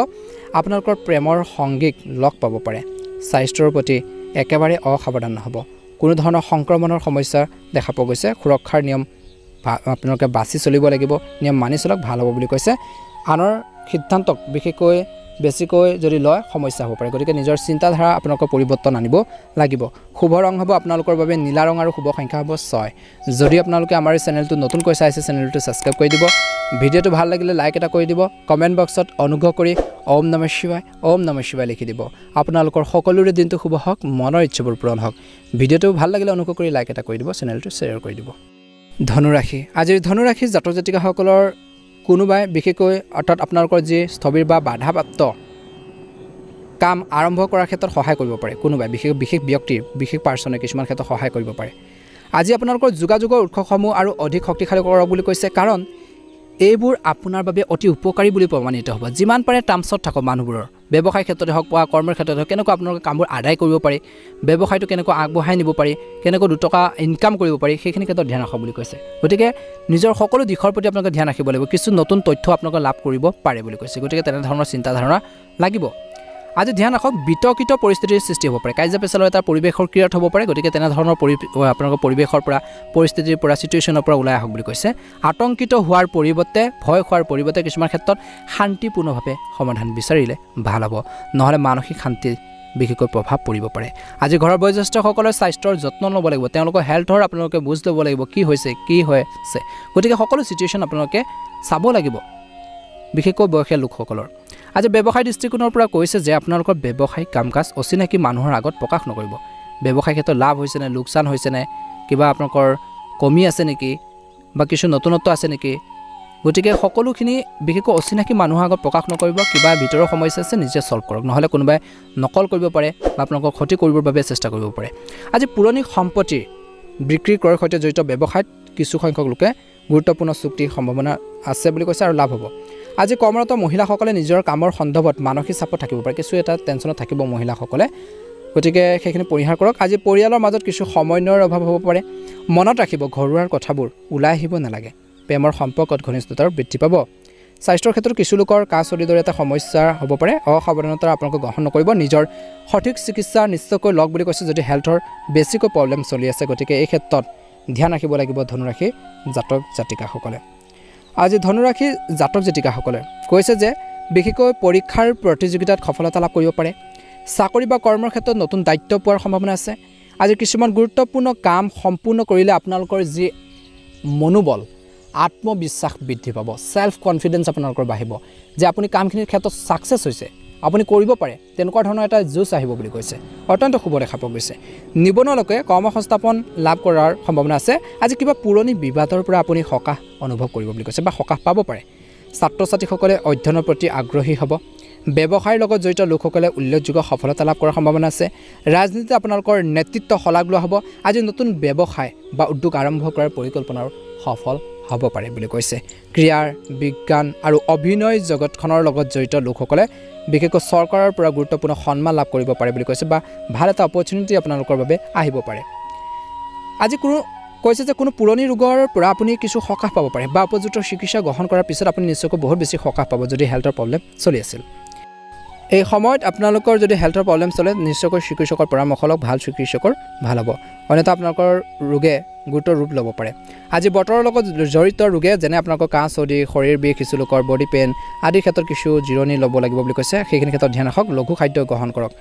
আপোনালোকৰ প্ৰেমৰ সংগীক লগ পাব পাৰে স্বাস্থ্যৰ প্ৰতি একেবাৰে অসাৱধান নহ'ব কোনো ধৰণৰ সংক্ৰমণৰ সমস্যা দেখা পোৱা গৈছে সুৰক্ষাৰ নিয়ম আপোনালোকে বাছি চলিব লাগিব নিয়ম মানি চলক ভাল হ'ব বুলি কৈছে আনৰ সিদ্ধান্তক বিশেষকৈ বেছিকৈ যদি লয় সমস্যা হ'ব পাৰে গতিকে নিজৰ চিন্তাধাৰা আপোনালোকৰ পৰিৱৰ্তন আনিব লাগিব শুভ ৰং হ'ব আপোনালোকৰ বাবে নীলা ৰং আৰু শুভ সংখ্যা হ'ব 6 যদি আপোনালোকে আমাৰ এই চেনেলটো নতুনকৈ চাইছে চেনেলটো ছাবস্ক্ৰাইব কৰি দিব ভিডিঅ'টো ভাল লাগিলে লাইক এটা কৰি দিব কমেণ্ট বক্সত অনুগ্ৰহ কৰি ওম নমঃ শিৱায় লিখি দিব আপোনালোকৰ সকলোৰে দিনটো শুভ হওক মনৰ ইচ্ছাবোৰ পূৰণ হওক ভিডিঅ'টো ভাল লাগিলে অনুগ্ৰহ কৰি লাইক এটা কৰি দিব চেনেলটো শ্বেয়াৰ কৰি দিব ধনুৰাশি আজিৰ ধনুৰাশি জাতক জাতিকাসকলৰ কোনোবাই বিশেষকৈ অৰ্থাৎ আপোনালোকৰ যি স্থবিৰ বা বাধাপ্ৰাপ্ত কাম আৰম্ভ কৰাৰ ক্ষেত্ৰত সহায় কৰিব পাৰে কোনোবাই বিশেষ ব্যক্তিৰ বিশেষ পাৰ্চনে কিছুমান ক্ষেত্ৰত সহায় কৰিব পাৰে আজি আপোনালোকৰ যোগাযোগৰ উৎসসমূহ আৰু অধিক শক্তিশালী কৰক বুলি কৈছে কাৰণ এইবোৰ আপোনাৰ বাবে অতি উপকাৰী বুলি প্ৰমাণিত হ'ব যিমান পাৰে টাৰ্মছত থাকক মানুহবোৰৰ ব্যৱসায় ক্ষেত্ৰতে হওক বা কৰ্মৰ ক্ষেত্ৰতে হওক কেনেকৈ আপোনালোকে কামবোৰ আদায় কৰিব পাৰি ব্যৱসায়টো কেনেকৈ আগবঢ়াই নিব পাৰি কেনেকৈ দুটকা ইনকাম কৰিব পাৰি সেইখিনি ক্ষেত্ৰত ধ্যান ৰাখক বুলি কৈছে গতিকে নিজৰ সকলো দিশৰ প্ৰতি আপোনালোকে ধ্যান ৰাখিব লাগিব কিছু নতুন তথ্য আপোনালোকে লাভ কৰিব পাৰে বুলি কৈছে গতিকে তেনেধৰণৰ চিন্তাধাৰণা লাগিব আজি ধ্যান ৰাখক বিতৰ্কিত পৰিস্থিতিৰ সৃষ্টি হ'ব পাৰে কাজিয়া পেচালৰ এটা পৰিৱেশৰ ক্ৰিয়াত হ'ব পাৰে গতিকে তেনেধৰণৰ আপোনালোকৰ পৰিৱেশৰ পৰা পৰিস্থিতিৰ পৰা চিটুৱেশ্যনৰ পৰা ওলাই আহক বুলি কৈছে আতংকিত হোৱাৰ পৰিৱৰ্তে ভয় খোৱাৰ পৰিৱৰ্তে কিছুমান ক্ষেত্ৰত শান্তিপূৰ্ণভাৱে সমাধান বিচাৰিলে ভাল হ'ব নহ'লে মানসিক শান্তি বিশেষকৈ প্ৰভাৱ পৰিব পাৰে আজি ঘৰৰ বয়োজ্যেষ্ঠসকলৰ স্বাস্থ্যৰ যত্ন ল'ব লাগিব তেওঁলোকৰ হেল্থৰ আপোনালোকে বুজ ল'ব লাগিব কি হৈছে কি হৈ আছে গতিকে সকলো চিটুৱেশ্যন আপোনালোকে চাব লাগিব বিশেষকৈ বয়সীয়া লোকসকলৰ আজি ব্যৱসায় দৃষ্টিকোণৰ পৰা কৈছে যে আপোনালোকৰ ব্যৱসায়িক কাম কাজ অচিনাকি মানুহৰ আগত প্ৰকাশ নকৰিব ব্যৱসায় ক্ষেত্ৰত লাভ হৈছে নে লোকচান হৈছে নে কিবা আপোনালোকৰ কমি আছে নেকি বা কিছু নতুনত্ব আছে নেকি গতিকে সকলোখিনি বিশেষকৈ অচিনাকি মানুহৰ আগত প্ৰকাশ নকৰিব কিবা ভিতৰৰ সমস্যা আছে নিজে সলভ কৰক নহ'লে কোনোবাই নকল কৰিব পাৰে বা আপোনালোকৰ ক্ষতি কৰিবৰ বাবে চেষ্টা কৰিব পাৰে আজি পুৰণি সম্পত্তি বিক্ৰী ক্ৰয়ৰ সৈতে জড়িত ব্যৱসায়ত কিছু সংখ্যক লোকে গুৰুত্বপূৰ্ণ চুক্তিৰ সম্ভাৱনা আছে বুলি কৈছে আৰু লাভ হ'ব আজি কৰ্মৰত মহিলাসকলে নিজৰ কামৰ সন্দৰ্ভত মানসিক চাপত থাকিব পাৰে কিছু এটা টেনশ্যনত থাকিব মহিলাসকলে গতিকে সেইখিনি পৰিহাৰ কৰক আজি পৰিয়ালৰ মাজত কিছু সমন্বয়ৰ অভাৱ হ'ব পাৰে মনত ৰাখিব ঘৰুৱাৰ কথাবোৰ ওলাই আহিব নালাগে প্ৰেমৰ সম্পৰ্কত ঘনিষ্ঠতাৰ বৃদ্ধি পাব স্বাস্থ্যৰ ক্ষেত্ৰত কিছু লোকৰ কাহ চৰ্দিৰ দৰে এটা সমস্যা হ'ব পাৰে অসাৱধানতা আপোনালোকে গ্ৰহণ নকৰিব নিজৰ সঠিক চিকিৎসা নিশ্চয়কৈ লওক বুলি কৈছে যদি হেল্থৰ বেছিকৈ প্ৰব্লেম চলি আছে গতিকে এই ক্ষেত্ৰত ধ্যান ৰাখিব লাগিব ধনুৰাশি জাতক জাতিকাসকলে আজি ধনুৰাশি জাতক জাতিকাসকলে কৈছে যে বিশেষকৈ পৰীক্ষাৰ প্ৰতিযোগিতাত সফলতা লাভ কৰিব পাৰে চাকৰি বা কৰ্মৰ ক্ষেত্ৰত নতুন দায়িত্ব পোৱাৰ সম্ভাৱনা আছে আজি কিছুমান গুৰুত্বপূৰ্ণ কাম সম্পূৰ্ণ কৰিলে আপোনালোকৰ যি মনোবল আত্মবিশ্বাস বৃদ্ধি পাব সেলফ কনফিডেন্স আপোনালোকৰ বাঢ়িব যে আপুনি কামখিনিৰ ক্ষেত্ৰত সাকসেছ হৈছে আপুনি কৰিব পাৰে তেনেকুৱা ধৰণৰ এটা জোচ আহিব বুলি কৈছে অত্যন্ত শুভ দেখা পোৱা গৈছে নিবনুৱালোকে কৰ্মসংস্থাপন লাভ কৰাৰ সম্ভাৱনা আছে আজি কিবা পুৰণি বিবাদৰ পৰা আপুনি সকাহ অনুভৱ কৰিব বুলি কৈছে বা সকাহ পাব পাৰে ছাত্ৰ ছাত্ৰীসকলে অধ্যয়নৰ প্ৰতি আগ্ৰহী হ'ব ব্যৱসায়ৰ লগত জড়িত লোকসকলে উল্লেখযোগ্য সফলতা লাভ কৰাৰ সম্ভাৱনা আছে ৰাজনীতিত আপোনালোকৰ নেতৃত্ব শলাগ লোৱা হ'ব আজি নতুন ব্যৱসায় বা উদ্যোগ আৰম্ভ কৰাৰ পৰিকল্পনাৰ সফল হ'ব পাৰে বুলি কৈছে ক্ৰীড়াৰ বিজ্ঞান আৰু অভিনয় জগতখনৰ লগত জড়িত লোকসকলে বিশেষকৈ চৰকাৰৰ পৰা গুৰুত্বপূৰ্ণ সন্মান লাভ কৰিব পাৰে বুলি কৈছে বা ভাল এটা অপৰচুনিটি আপোনালোকৰ বাবে আহিব পাৰে আজি কৈছে যে কোনো পুৰণি ৰোগৰ পৰা আপুনি কিছু সকাহ পাব পাৰে বা উপযুক্ত চিকিৎসা গ্ৰহণ কৰাৰ পিছত আপুনি নিশ্চয়কৈ বহুত বেছি সকাহ পাব যদি হেল্থৰ প্ৰব্লেম চলি আছিল এই সময়ত আপোনালোকৰ যদি হেল্থৰ প্ৰব্লেম চলে নিশ্চয়কৈ চিকিৎসকৰ পৰামৰ্শ লওক ভাল চিকিৎসকৰ ভাল হ'ব অন্যথা আপোনালোকৰ ৰোগে গুৰুতৰ ৰূপ ল'ব পাৰে আজি বতৰৰ লগত জড়িত ৰোগে যেনে আপোনালোকৰ কাহ চৰ্দি শৰীৰ বিষ কিছু লোকৰ বডি পেইন আদিৰ ক্ষেত্ৰত কিছু জিৰণি ল'ব লাগিব বুলি কৈছে সেইখিনি ক্ষেত্ৰত ধ্যান ৰাখক লঘু খাদ্য গ্ৰহণ কৰক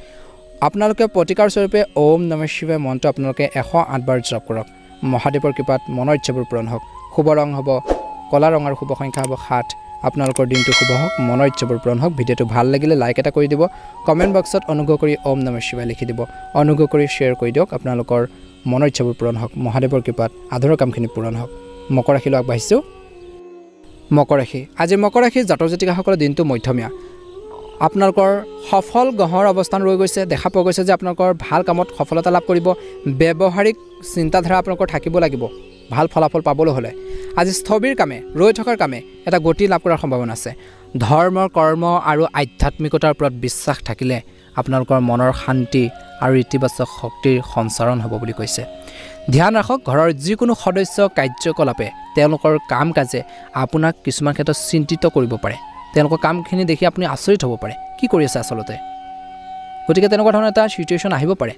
আপোনালোকে প্ৰতিকাৰ স্বৰূপে ওম নমঃ শিৱায় মন্ত্ৰ আপোনালোকে 108 বাৰ জপ কৰক মহাদেৱৰ কৃপাত মনৰ ইচ্ছাবোৰ পূৰণ হওক শুভ ৰং হ'ব কলা ৰং আৰু শুভ সংখ্যা হ'ব 7 আপোনালোকৰ দিনটো শুভ হওক মনৰ ইচ্ছাবোৰ পূৰণ হওক ভিডিঅ'টো ভাল লাগিলে লাইক এটা কৰি দিব কমেণ্ট বক্সত অনুগ্ৰহ কৰি ওম নমঃ শিৱায় লিখি দিব অনুগ্ৰহ কৰি শ্বেয়াৰ কৰি দিয়ক আপোনালোকৰ মনৰ ইচ্ছাবোৰ পূৰণ হওক মহাদেৱৰ কৃপাত আধৰুৱা কামখিনি পূৰণ হওক মকৰ ৰাশিলৈ আগবাঢ়িছোঁ মকৰ ৰাশি আজি মকৰ ৰাশি জাতক জাতিকাসকলৰ দিনটো মধ্যমীয়া আপোনালোকৰ সফল গ্ৰহৰ অৱস্থান ৰৈ গৈছে দেখা পোৱা গৈছে যে আপোনালোকৰ ভাল কামত সফলতা লাভ কৰিব ব্যৱহাৰিক চিন্তাধাৰা আপোনালোকৰ থাকিব লাগিব ভাল ফলাফল পাবলৈ হ'লে আজি স্থবিৰ কামে ৰৈ থকাৰ কামে এটা গতি লাভ কৰাৰ সম্ভাৱনা আছে ধৰ্ম কৰ্ম আৰু আধ্যাত্মিকতাৰ ওপৰত বিশ্বাস থাকিলে আপোনালোকৰ মনৰ শান্তি আৰু ইতিবাচক শক্তিৰ সঞ্চাৰণ হ'ব বুলি কৈছে ধ্যান ৰাখক ঘৰৰ যিকোনো সদস্য কাৰ্যকলাপে তেওঁলোকৰ কাম কাজে আপোনাক কিছুমান ক্ষেত্ৰত চিন্তিত কৰিব পাৰে তেওঁলোকৰ কামখিনি দেখি আপুনি আচৰিত হ'ব পাৰে কি কৰি আছে আচলতে গতিকে তেনেকুৱা ধৰণৰ এটা সিচুৱেশ্যন আহিব পাৰে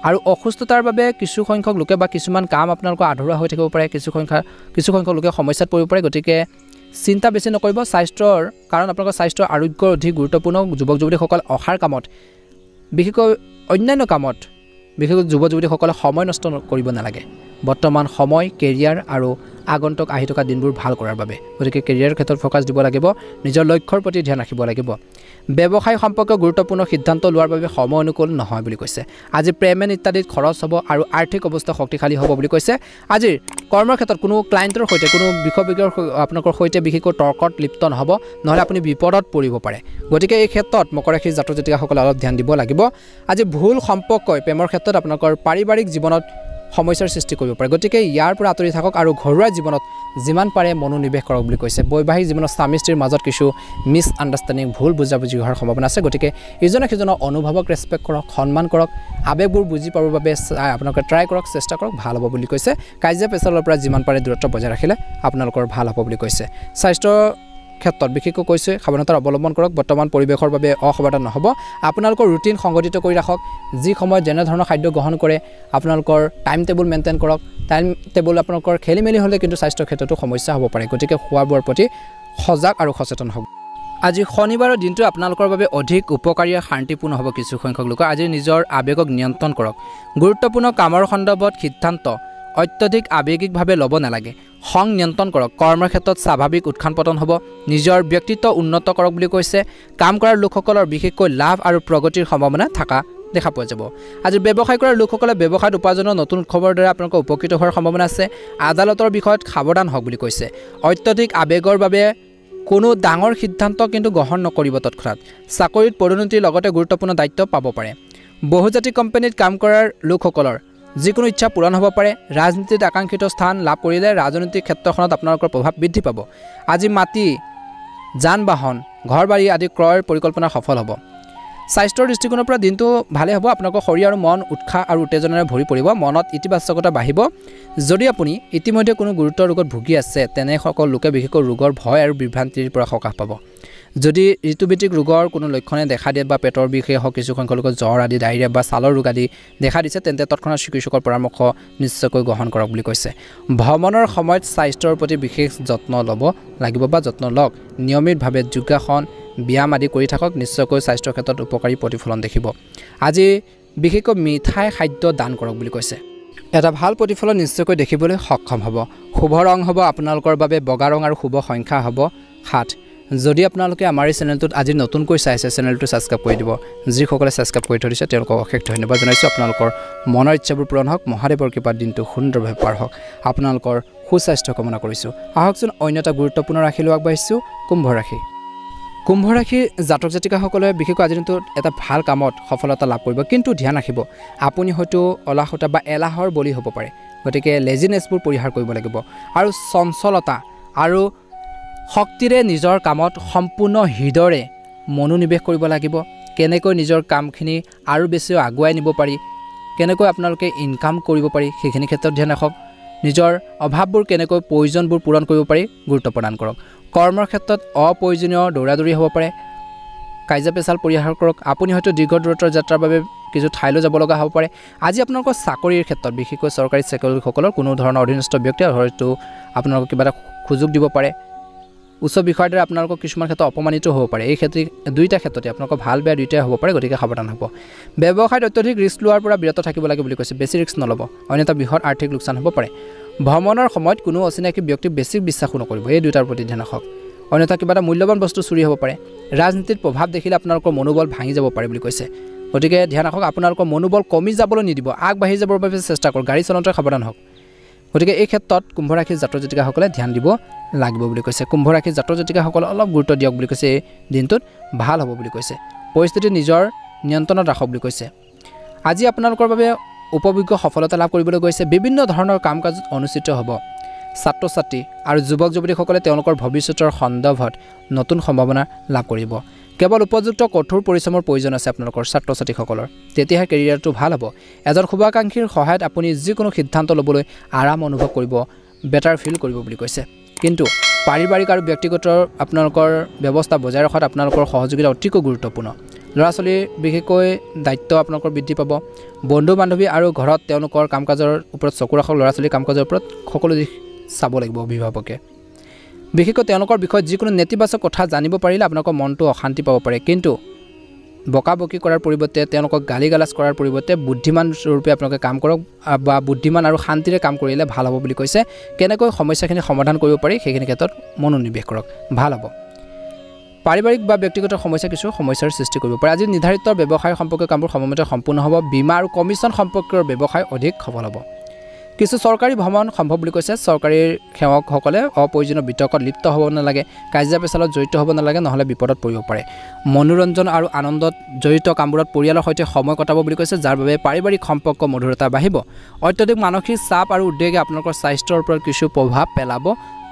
আৰু অসুস্থতাৰ বাবে কিছু সংখ্যক লোকে বা কিছুমান কাম আপোনালোকৰ আধৰুৱা হৈ থাকিব পাৰে কিছু সংখ্যক লোকে সমস্যাত পৰিব পাৰে গতিকে চিন্তা বেছি নকৰিব স্বাস্থ্যৰ কাৰণ আপোনালোকৰ স্বাস্থ্যৰ আৰোগ্যৰ অধিক গুৰুত্বপূৰ্ণ যুৱক যুৱতীসকল অহাৰ কামত বিশেষকৈ অন্যান্য কামত বিশেষকৈ যুৱক যুৱতীসকলে সময় নষ্ট কৰিব নালাগে বৰ্তমান সময় কেৰিয়াৰ আৰু আগন্তুক আহি থকা দিনবোৰ ভাল কৰাৰ বাবে গতিকে কেৰিয়াৰৰ ক্ষেত্ৰত ফ'কাছ দিব লাগিব নিজৰ লক্ষ্যৰ প্ৰতি ধ্যান ৰাখিব লাগিব ব্যৱসায় সম্পৰ্কীয় গুৰুত্বপূৰ্ণ সিদ্ধান্ত লোৱাৰ বাবে সময় অনুকূল নহয় বুলি কৈছে আজি পেমেণ্ট ইত্যাদিত খৰচ হ'ব আৰু আৰ্থিক অৱস্থা শক্তিশালী হ'ব বুলি কৈছে আজিৰ কৰ্মৰ ক্ষেত্ৰত কোনো ক্লায়েণ্টৰ সৈতে কোনো বিষয়ববীয়াৰ আপোনালোকৰ সৈতে বিশেষকৈ তৰ্কত লিপ্ত নহ'ব নহ'লে আপুনি বিপদত পৰিব পাৰে গতিকে এই ক্ষেত্ৰত মকৰ ৰাশিৰ জাতক জাতিকাসকলে অলপ ধ্যান দিব লাগিব আজি ভুল সম্পৰ্কই প্ৰেমৰ ক্ষেত্ৰত আপোনালোকৰ পাৰিবাৰিক জীৱনত সমস্যাৰ সৃষ্টি কৰিব পাৰে গতিকে ইয়াৰ পৰা আঁতৰি থাকক আৰু ঘৰুৱা জীৱনত যিমান পাৰে মনোনিৱেশ কৰক বুলি কৈছে বৈবাহিক জীৱনত স্বামী স্ত্ৰীৰ মাজত কিছু মিছ আণ্ডাৰষ্টেণ্ডিং ভুল বুজাবুজি হোৱাৰ সম্ভাৱনা আছে গতিকে ইজনে সিজনৰ অনুভৱক ৰেচপেক্ট কৰক সন্মান কৰক আৱেগবোৰ বুজি পাবৰ বাবে আপোনালোকে ট্ৰাই কৰক চেষ্টা কৰক ভাল হ'ব বুলি কৈছে কাজিয়া পেচালৰ পৰা যিমান পাৰে দূৰত্ব বজাই ৰাখিলে আপোনালোকৰ ভাল হ'ব বুলি কৈছে স্বাস্থ্য ক্ষেত্ৰত বিশেষকৈ কৈছে সাৱধানতাৰ অৱলম্বন কৰক বৰ্তমান পৰিৱেশৰ বাবে অসাৱধান নহ'ব আপোনালোকৰ ৰুটিন সংগঠিত কৰি ৰাখক যি সময়ত যেনে ধৰণৰ খাদ্য গ্ৰহণ কৰে আপোনালোকৰ টাইম টেবুল মেইনটেইন কৰক টাইম টেবুল আপোনালোকৰ খেলি মেলি হ'লে কিন্তু স্বাস্থ্যৰ ক্ষেত্ৰতো সমস্যা হ'ব পাৰে গতিকে খোৱা বোৱাৰ প্ৰতি সজাগ আৰু সচেতন হ'ব আজি শনিবাৰৰ দিনটো আপোনালোকৰ বাবে অধিক উপকাৰী আৰু শান্তিপূৰ্ণ হ'ব কিছু সংখ্যক লোকৰ আজি নিজৰ আৱেগক নিয়ন্ত্ৰণ কৰক গুৰুত্বপূৰ্ণ কামৰ সন্দৰ্ভত সিদ্ধান্ত অত্যধিক আৱেগিকভাৱে ল'ব নালাগে খং নিয়ন্ত্ৰণ কৰক কৰ্মৰ ক্ষেত্ৰত স্বাভাৱিক উত্থান পতন হ'ব নিজৰ ব্যক্তিত্ব উন্নত কৰক বুলি কৈছে কাম কৰাৰ লোকসকলৰ বিশেষকৈ লাভ আৰু প্ৰগতিৰ সম্ভাৱনা থকা দেখা পোৱা যাব আজি ব্যৱসায় কৰাৰ লোকসকলে ব্যৱসায়ত উপাৰ্জনৰ নতুন উৎসৱৰ দ্বাৰা আপোনালোকৰ উপকৃত হোৱাৰ সম্ভাৱনা আছে আদালতৰ বিষয়ত সাৱধান হওক বুলি কৈছে অত্যধিক আৱেগৰ বাবে কোনো ডাঙৰ সিদ্ধান্ত কিন্তু গ্ৰহণ নকৰিব তৎক্ষণাত চাকৰিত পদোন্নতিৰ লগতে গুৰুত্বপূৰ্ণ দায়িত্ব পাব পাৰে বহুজাতিক কোম্পানীত কাম কৰাৰ লোকসকলৰ যিকোনো ইচ্ছা পূৰণ হ'ব পাৰে ৰাজনীতিত আকাংক্ষিত স্থান লাভ কৰিলে ৰাজনৈতিক ক্ষেত্ৰখনত আপোনালোকৰ প্ৰভাৱ বৃদ্ধি পাব আজি মাটি যান বাহন ঘৰ বাৰী আদি ক্ৰয়ৰ পৰিকল্পনা সফল হ'ব স্বাস্থ্যৰ দৃষ্টিকোণৰ পৰা দিনটো ভালে হ'ব আপোনালোকৰ শৰীৰ আৰু মন উৎসাহ আৰু উত্তেজনাৰে ভৰি পৰিব মনত ইতিবাচকতা বাঢ়িব যদি আপুনি ইতিমধ্যে কোনো গুৰুতৰ ৰোগত ভুগি আছে তেনে সকল লোকে বিশেষকৈ ৰোগৰ ভয় আৰু বিভ্ৰান্তিৰ পৰা সকাহ পাব যদি ঋতুভিত্তিক ৰোগৰ কোনো লক্ষণে দেখা দিয়ে বা পেটৰ বিষে হওক কিছু সংখ্যক লোকৰ জ্বৰ আদি ডায়েৰিয়া বা ছালৰ ৰোগ আদি দেখা দিছে তেন্তে তৎক্ষণাত চিকিৎসকৰ পৰামৰ্শ নিশ্চয়কৈ গ্ৰহণ কৰক বুলি কৈছে ভ্ৰমণৰ সময়ত স্বাস্থ্যৰ প্ৰতি বিশেষ যত্ন ল'ব লাগিব বা যত্ন লওক নিয়মিতভাৱে যোগাসন ব্যায়াম আদি কৰি থাকক নিশ্চয়কৈ স্বাস্থ্যৰ ক্ষেত্ৰত উপকাৰী প্ৰতিফলন দেখিব আজি বিশেষকৈ মিঠাই খাদ্য দান কৰক বুলি কৈছে এটা ভাল প্ৰতিফলন নিশ্চয়কৈ দেখিবলৈ সক্ষম হ'ব শুভ ৰং হ'ব আপোনালোকৰ বাবে বগা ৰং আৰু শুভ সংখ্যা হ'ব 7 যদি আপোনালোকে আমাৰ এই চেনেলটোত আজি নতুনকৈ চাইছে চেনেলটো সাবস্ক্ৰাইব কৰি দিব যিসকলে সাবস্ক্ৰাইব কৰি থৈ দিছে তেওঁলোকক অশেষ ধন্যবাদ জনাইছো আপোনালোকৰ মনৰ ইচ্ছাবোৰ পূৰণ হওক মহাদেৱৰ কৃপাত দিনটো সুন্দৰভাৱে পাৰ হওক আপোনালোকৰ সুস্বাস্থ্য কামনা কৰিছো আহকচোন অন্য এটা গুৰুত্বপূৰ্ণ ৰাশি লৈ আগবাঢ়িছো কুম্ভ ৰাশি জাতক জাতিকাসকলে বিশেষকৈ আজিৰ দিনটোত এটা ভাল কামত সফলতা লাভ কৰিব কিন্তু ধ্যান ৰাখিব আপুনি হয়তো অলাহতা বা এলাহৰ বলি হ'ব পাৰে গতিকে লেজিনেছবোৰ পৰিহাৰ কৰিব লাগিব আৰু চঞ্চলতা আৰু শক্তিৰে নিজৰ কামত সম্পূৰ্ণ হৃদয়ৰে মনোনিৱেশ কৰিব লাগিব কেনেকৈ নিজৰ কামখিনি আৰু বেছি আগুৱাই নিব পাৰি কেনেকৈ আপোনালোকে ইনকাম কৰিব পাৰি সেইখিনি ক্ষেত্ৰত ধ্যান ৰাখক নিজৰ অভাৱবোৰ কেনেকৈ প্ৰয়োজনবোৰ পূৰণ কৰিব পাৰি গুৰুত্ব প্ৰদান কৰক কৰ্মৰ ক্ষেত্ৰত অপ্ৰয়োজনীয় দৌৰাদৌৰি হ'ব পাৰে কাৰ্য পেচাল পৰিহাৰ কৰক আপুনি হয়তো দীৰ্ঘ দূৰত্বৰ যাত্ৰাৰ বাবে কিছু ঠাইলৈ যাব লগা হ'ব পাৰে আজি আপোনালোকৰ চাকৰিৰ ক্ষেত্ৰত বিশেষকৈ চৰকাৰী চাকৰিসকলৰ কোনো ধৰণৰ অধীনস্থ ব্যক্তিয়ে হয়তো আপোনালোকক কিবা এটা সুযোগ দিব পাৰে উচ্চ বিষয়ৰ দ্বাৰা আপোনালোকক কিছুমান ক্ষেত্ৰত অপমানিত হ'ব পাৰে এই ক্ষেত্ৰত দুইটা ক্ষেত্ৰতে আপোনালোকৰ ভাল বেয়া দুইটাই হ'ব পাৰে গতিকে সাৱধান হ'ব ব্যৱসায়ত অত্যধিক ৰিস্ক লোৱাৰ পৰা বিৰত থাকিব লাগে বুলি কৈছে বেছি ৰিস্ক নল'ব অন্যথা বৃহৎ আৰ্থিক লোকচান হ'ব পাৰে ভ্ৰমণৰ সময়ত কোনো অচিনাকি ব্যক্তি বেছি বিশ্বাসো নকৰিব এই দুটাৰ প্ৰতি ধ্যান ৰাখক অন্যথা কিবা এটা মূল্যৱান বস্তু চুৰি হ'ব পাৰে ৰাজনীতিত প্ৰভাৱ দেখিলে আপোনালোকৰ মনোবল ভাঙি যাব পাৰে বুলি কৈছে গতিকে ধ্যান ৰাখক আপোনালোকৰ মনোবল কমি যাবলৈ নিদিব আগবাঢ়ি যাবৰ বাবে চেষ্টা কৰক গাড়ী চলাওঁতে সাৱধান হওক গতিকে এই ক্ষেত্ৰত কুম্ভ ৰাশিৰ জাতক জাতিকাসকলে ধ্যান দিব লাগিব বুলি কৈছে কুম্ভ ৰাশিৰ জাতক জাতিকাসকলে অলপ গুৰুত্ব দিয়ক বুলি কৈছে এই দিনটোত ভাল হ'ব বুলি কৈছে পৰিস্থিতি নিজৰ নিয়ন্ত্ৰণত ৰাখক বুলি কৈছে আজি আপোনালোকৰ বাবে উপযোগ্য সফলতা লাভ কৰিবলৈ গৈছে বিভিন্ন ধৰণৰ কাম কাজত অনুষ্ঠিত হ'ব ছাত্ৰ ছাত্ৰী আৰু যুৱক যুৱতীসকলে তেওঁলোকৰ ভৱিষ্যতৰ সন্দৰ্ভত নতুন সম্ভাৱনা লাভ কৰিব কেৱল উপযুক্ত কঠোৰ পৰিশ্ৰমৰ প্ৰয়োজন আছে আপোনালোকৰ ছাত্ৰ ছাত্ৰীসকলৰ তেতিয়াহে কেৰিয়াৰটো ভাল হ'ব এজন শুভাকাংক্ষীৰ সহায়ত আপুনি যিকোনো সিদ্ধান্ত ল'বলৈ আৰাম অনুভৱ কৰিব বেটাৰ ফিল কৰিব বুলি কৈছে কিন্তু পাৰিবাৰিক আৰু ব্যক্তিগত আপোনালোকৰ ব্যৱস্থা বজাই ৰখাত আপোনালোকৰ সহযোগিতা অতিকৈ গুৰুত্বপূৰ্ণ ল'ৰা ছোৱালীৰ বিশেষকৈ দায়িত্ব আপোনালোকৰ বৃদ্ধি পাব বন্ধু বান্ধৱী আৰু ঘৰত তেওঁলোকৰ কাম কাজৰ ওপৰত চকু ৰাখক ল'ৰা ছোৱালীৰ কাম কাজৰ ওপৰত সকলো দিশ চাব লাগিব অভিভাৱকে বিশেষকৈ তেওঁলোকৰ বিষয়ত যিকোনো নেতিবাচক কথা জানিব পাৰিলে আপোনালোকৰ মনটো অশান্তি পাব পাৰে কিন্তু বকাবকি কৰাৰ পৰিৱৰ্তে তেওঁলোকক গালি গালাজ কৰাৰ পৰিৱৰ্তে বুদ্ধিমান ৰূপে আপোনালোকে কাম কৰক বা বুদ্ধিমান আৰু শান্তিৰে কাম কৰিলে ভাল হ'ব বুলি কৈছে কেনেকৈ সমস্যাখিনি সমাধান কৰিব পাৰি সেইখিনি ক্ষেত্ৰত মনোনিৱেশ কৰক ভাল হ'ব পাৰিবাৰিক বা ব্যক্তিগত সমস্যা কিছু সমস্যাৰ সৃষ্টি কৰিব পাৰে আজি নিৰ্ধাৰিত ব্যৱসায় সম্পৰ্কীয় কামবোৰ সময়মতে সম্পূৰ্ণ হ'ব বীমা আৰু কমিশ্যন সম্পৰ্কীয় ব্যৱসায় অধিক সফল হ'ব কিছু চৰকাৰী ভ্ৰমণ সম্ভৱ বুলি কৈছে চৰকাৰী সেৱকসকলে অপ্ৰয়োজনীয় বিতৰ্কত লিপ্ত হ'ব নালাগে কাৰ্য পেচালত জড়িত হ'ব নালাগে নহ'লে বিপদত পৰিব পাৰে মনোৰঞ্জন আৰু আনন্দত জড়িত কামবোৰত পৰিয়ালৰ সৈতে সময় কটাব বুলি কৈছে যাৰ বাবে পাৰিবাৰিক সম্পৰ্ক মধুৰতা বাঢ়িব অত্যধিক মানসিক চাপ আৰু উদ্বেগে আপোনালোকৰ স্বাস্থ্যৰ ওপৰত কিছু প্ৰভাৱ পেলাব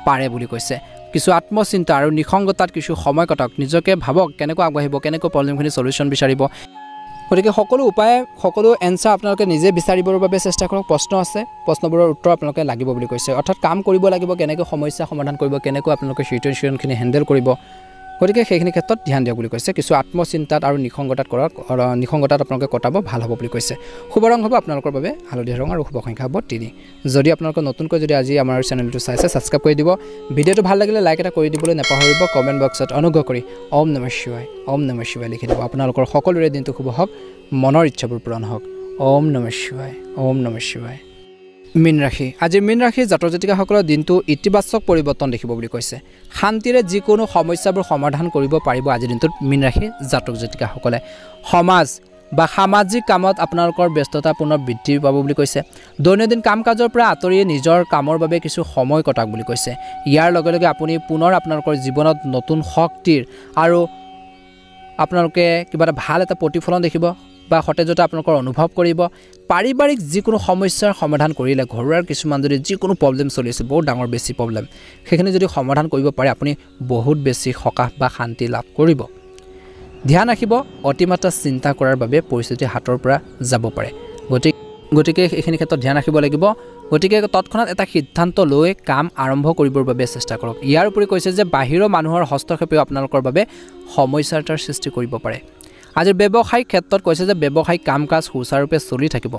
পাৰে বুলি কৈছে কিছু আত্মচিন্তা আৰু নিসংগতাত কিছু সময় কটাওক নিজকে ভাবক কেনেকৈ আগবাঢ়িব কেনেকৈ প্ৰব্লেমখিনি সলিউশ্যন বিচাৰিব গতিকে সকলো উপায় সকলো এনসাৰ আপোনালোকে নিজে বিচাৰিবৰ বাবে চেষ্টা কৰক প্ৰশ্ন আছে প্ৰশ্নবোৰৰ উত্তৰ আপোনালোকে লাগিব বুলি কৈছে অৰ্থাৎ কাম কৰিব লাগিব কেনেকৈ সমস্যা সমাধান কৰিব কেনেকৈ আপোনালোকে সিচুৱেশ্যনখিনি হেণ্ডেল কৰিব গতিকে সেইখিনি ক্ষেত্ৰত ধ্যান দিয়ক বুলি কৈছে কিছু আত্মচিন্তাত আৰু নিসংগতাত আপোনালোকে কটাব ভাল হ'ব বুলি কৈছে শুভ ৰং হ'ব আপোনালোকৰ বাবে হালধীয়া ৰং আৰু শুভ সংখ্যা হ'ব 3 যদি আপোনালোকে নতুনকৈ যদি আজি আমাৰ চেনেলটো চাইছে ছাবস্ক্ৰাইব কৰি দিব ভিডিঅ'টো ভাল লাগিলে লাইক এটা কৰি দিবলৈ নাপাহৰিব কমেণ্ট বক্সত অনুগ্ৰহ কৰি ওম নমঃ শিৱায় লিখি দিব আপোনালোকৰ সকলোৰে দিনটো শুভ হওক মনৰ ইচ্ছাবোৰ পূৰণ হওক ওম নমঃ শিৱায় মীন ৰাশি আজি মীন ৰাশিৰ জাতক জাতিকাসকলৰ দিনটো ইতিবাচক পৰিৱৰ্তন দেখিব বুলি কৈছে শান্তিৰে যিকোনো সমস্যাবোৰ সমাধান কৰিব পাৰিব আজিৰ দিনটোত মীন ৰাশিৰ জাতক জাতিকাসকলে সমাজ বা সামাজিক কামত আপোনালোকৰ ব্যস্ততাপূৰ্ণ বৃদ্ধি পাব বুলি কৈছে দৈনন্দিন কাম কাজৰ পৰা আঁতৰি নিজৰ কামৰ বাবে কিছু সময় কটাওক বুলি কৈছে ইয়াৰ লগে লগে আপুনি পুনৰ আপোনালোকৰ জীৱনত নতুন শক্তিৰ আৰু আপোনালোকে কিবা এটা ভাল এটা প্ৰতিফলন দেখিব বা সতেজতা আপোনালোকৰ অনুভৱ কৰিব পাৰিবাৰিক যিকোনো সমস্যাৰ সমাধান কৰিলে ঘৰুৱাৰ কিছুমান যদি যিকোনো প্ৰব্লেম চলি আছে বহুত ডাঙৰ বেছি প্ৰব্লেম সেইখিনি যদি সমাধান কৰিব পাৰে আপুনি বহুত বেছি সকাহ বা শান্তি লাভ কৰিব ধ্যান ৰাখিব অতিমাত্ৰা চিন্তা কৰাৰ বাবে পৰিস্থিতি হাতৰ পৰা যাব পাৰে গতিকে গতিকে এইখিনি ক্ষেত্ৰত ধ্যান ৰাখিব লাগিব গতিকে তৎক্ষণাত এটা সিদ্ধান্ত লৈ কাম আৰম্ভ কৰিবৰ বাবে চেষ্টা কৰক ইয়াৰ উপৰি কৈছে যে বাহিৰৰ মানুহৰ হস্তক্ষেপেও আপোনালোকৰ বাবে সমস্যাৰ সৃষ্টি কৰিব পাৰে আজি ব্যৱসায়িক ক্ষেত্ৰত কৈছে যে ব্যৱসায়িক কাম-কাজ সুচাৰুৰূপে চলি থাকিব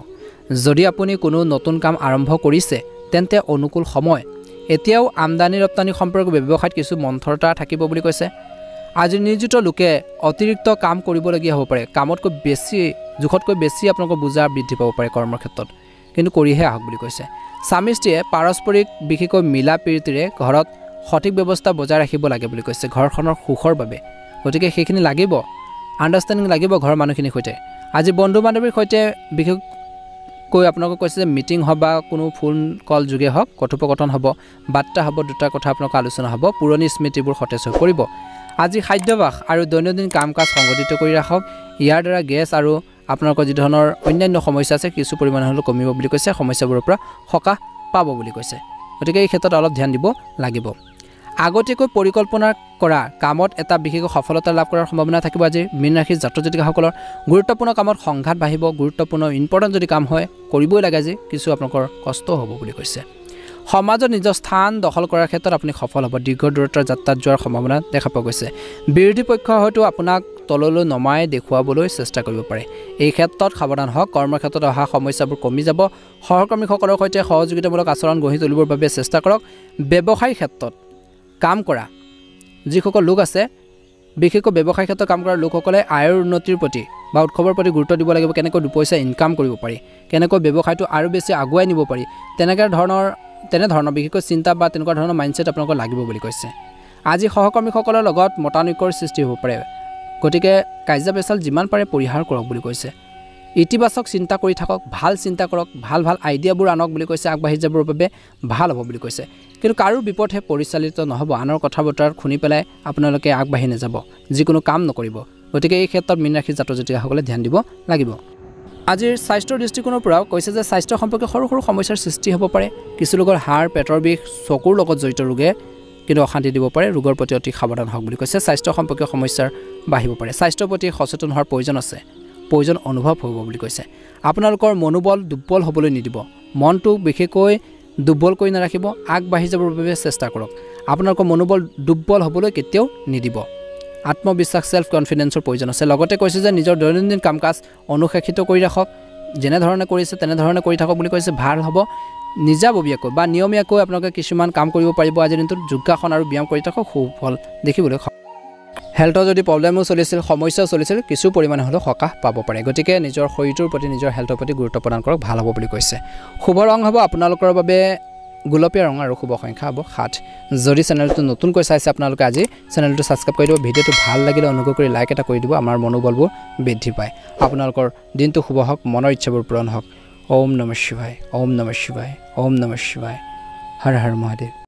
যদি আপুনি কোনো নতুন কাম আৰম্ভ কৰিছে তেন্তে অনুকূল সময় এতিয়াও আমদানি ৰপ্তানি সম্পৰ্ক ব্যৱসায়ত কিছু মন্থৰতা থাকিব বুলি কৈছে আজি নিয়োজিত লোকে অতিৰিক্ত কাম কৰিবলগীয়া হ'ব পাৰে কামতকৈ বেছি জোখতকৈ বেছি আপোনালোকৰ বুজা বৃদ্ধি পাব পাৰে কৰ্মৰ ক্ষেত্ৰত কিন্তু কৰিহে আহক বুলি কৈছে স্বামী স্ত্ৰীয়ে পাৰস্পৰিক বিশেষকৈ মিলা প্ৰীতিৰে ঘৰত সঠিক ব্যৱস্থা বজাই ৰাখিব লাগে বুলি কৈছে ঘৰখনৰ সুখৰ বাবে গতিকে সেইখিনি লাগিব আণ্ডাৰষ্টেণ্ডিং লাগিব ঘৰৰ মানুহখিনিৰ সৈতে আজি বন্ধু বান্ধৱীৰ সৈতে বিশেষকৈ আপোনালোকক কৈছে যে মিটিং হ'ব বা কোনো ফোন কল যোগে হওক কথোপকথন হ'ব বাৰ্তা হ'ব দুটা কথা আপোনালোকৰ আলোচনা হ'ব পুৰণি স্মৃতিবোৰ সতেজ হৈ পৰিব আজি খাদ্যাভ্যাস আৰু দৈনন্দিন কাম-কাজ সংগঠিত কৰি ৰাখক ইয়াৰ দ্বাৰা গেছ আৰু আপোনালোকৰ যি ধৰণৰ অন্যান্য সমস্যা আছে কিছু পৰিমাণে হ'লেও কমিব বুলি কৈছে সমস্যাবোৰৰ পৰা সকাহ পাব বুলি কৈছে গতিকে এই ক্ষেত্ৰত অলপ ধ্যান দিব লাগিব আগতীয়াকৈ পৰিকল্পনা কৰা কামত এটা বিশেষ সফলতা লাভ কৰাৰ সম্ভাৱনা থাকিব আজি মীন ৰাশিৰ জাতক-জাতিকাসকলৰ গুৰুত্বপূৰ্ণ কামত সংঘাত বাঢ়িব গুৰুত্বপূৰ্ণ ইম্পৰ্টেণ্ট যদি কাম হয় কৰিবই লাগে আজি কিছু আপোনালোকৰ কষ্ট হ'ব বুলি কৈছে সমাজত নিজৰ স্থান দখল কৰাৰ ক্ষেত্ৰত আপুনি সফল হ'ব দীৰ্ঘ দূৰত্বৰ যাত্ৰাত যোৱাৰ সম্ভাৱনা দেখা পোৱা গৈছে বিৰোধী পক্ষ হয়তো আপোনাক তললৈ নমাই দেখুৱাবলৈ চেষ্টা কৰিব পাৰে এই ক্ষেত্ৰত সাৱধান হওক কৰ্মৰ ক্ষেত্ৰত অহা সমস্যাবোৰ কমি যাব সহকৰ্মীসকলৰ সৈতে সহযোগিতামূলক আচৰণ গঢ়ি তুলিবৰ বাবে চেষ্টা কৰক ব্যৱসায়িক ক্ষেত্ৰত কাম কৰা যিসকল লোক আছে বিশেষকৈ ব্যৱসায়িক ক্ষেত্ৰত কাম কৰা লোকসকলে আয়ৰ উন্নতিৰ প্ৰতি বা উৎসৱৰ প্ৰতি গুৰুত্ব দিব লাগিব কেনেকৈ দুপইচা ইনকাম কৰিব পাৰি কেনেকৈ ব্যৱসায়টো আৰু বেছি আগুৱাই নিব পাৰি তেনেধৰণৰ বিশেষকৈ চিন্তা বা তেনেকুৱা ধৰণৰ মাইণ্ডছেট আপোনালোকৰ লাগিব বুলি কৈছে আজি সহকৰ্মীসকলৰ লগত মতানৈক্যৰ সৃষ্টি হ'ব পাৰে গতিকে কাজিয়া পেচাল যিমান পাৰে পৰিহাৰ কৰক বুলি কৈছে ইতিবাচক চিন্তা কৰি থাকক ভাল চিন্তা কৰক ভাল আইডিয়াবোৰ আনক বুলি কৈছে আগবাঢ়ি যাবৰ বাবে ভাল হ'ব বুলি কৈছে কিন্তু কাৰো বিপথে পৰিচালিত নহ'ব আনৰ কথা বতৰা শুনি পেলাই আপোনালোকে আগবাঢ়ি নাযাব যিকোনো কাম নকৰিব গতিকে এই ক্ষেত্ৰত মীন ৰাশিৰ জাতক-জাতিকাসকলে ধ্যান দিব লাগিব আজিৰ স্বাস্থ্যৰ দৃষ্টিকোণৰ পৰাও কৈছে যে স্বাস্থ্য সম্পৰ্কে সৰু সমস্যাৰ সৃষ্টি হ'ব পাৰে কিছু লোকৰ হাড় পেটৰ বিষ চকুৰ লগত জড়িত ৰোগে কিন্তু অশান্তি দিব পাৰে ৰোগৰ প্ৰতি অতি সাৱধান হওক বুলি কৈছে স্বাস্থ্য সম্পৰ্কীয় সমস্যাৰ বাঢ়িব পাৰে স্বাস্থ্যৰ প্ৰতি সচেতন হোৱাৰ প্ৰয়োজন অনুভৱ হ'ব বুলি কৈছে আপোনালোকৰ মনোবল দুৰ্বল হ'বলৈ নিদিব মনটো বিশেষকৈ দুৰ্বল কৰি নাৰাখিব আগবাঢ়ি যাবৰ বাবে চেষ্টা কৰক আপোনালোকৰ মনোবল দুৰ্বল হ'বলৈ কেতিয়াও নিদিব আত্মবিশ্বাস সেলফ কনফিডেন্সৰ প্ৰয়োজন আছে লগতে কৈছে যে নিজৰ দৈনন্দিন কাম-কাজ অনুশাসিত কৰি ৰাখক যেনেধৰণে কৰিছে তেনেধৰণে কৰি থাকক বুলি কৈছে ভাল হ'ব নিজাববীয়াকৈ বা নিয়মীয়াকৈ আপোনালোকে কিছুমান কাম কৰিব পাৰিব আজিৰ দিনটোত যোগাসন আৰু ব্যায়াম কৰি থাকক সুফল দেখিবলৈ হেল্থৰ যদি প্ৰব্লেমো চলিছিল সমস্যাও চলিছিল কিছু পৰিমাণে হ'লেও সকাহ পাব পাৰে গতিকে নিজৰ শৰীৰটোৰ প্ৰতি নিজৰ হেল্থৰ প্ৰতি গুৰুত্ব প্ৰদান কৰক ভাল হ'ব বুলি কৈছে শুভ ৰং হ'ব আপোনালোকৰ বাবে গোলপীয়া ৰং আৰু শুভ সংখ্যা হ'ব 7 যদি চেনেলটো নতুনকৈ চাইছে আপোনালোকে আজি চেনেলটো ছাবস্ক্ৰাইব কৰি দিব ভিডিঅ'টো ভাল লাগিলে অনুগ্ৰহ কৰি লাইক এটা কৰি দিব আমাৰ মনোবলবোৰ বৃদ্ধি পায় আপোনালোকৰ দিনটো শুভ হওক মনৰ ইচ্ছাবোৰ পূৰণ হওক ওম নমঃ শিৱায় ওম নমঃ শিৱায় ওম নমঃ শিৱায় হৰ হৰ মহাদেৱ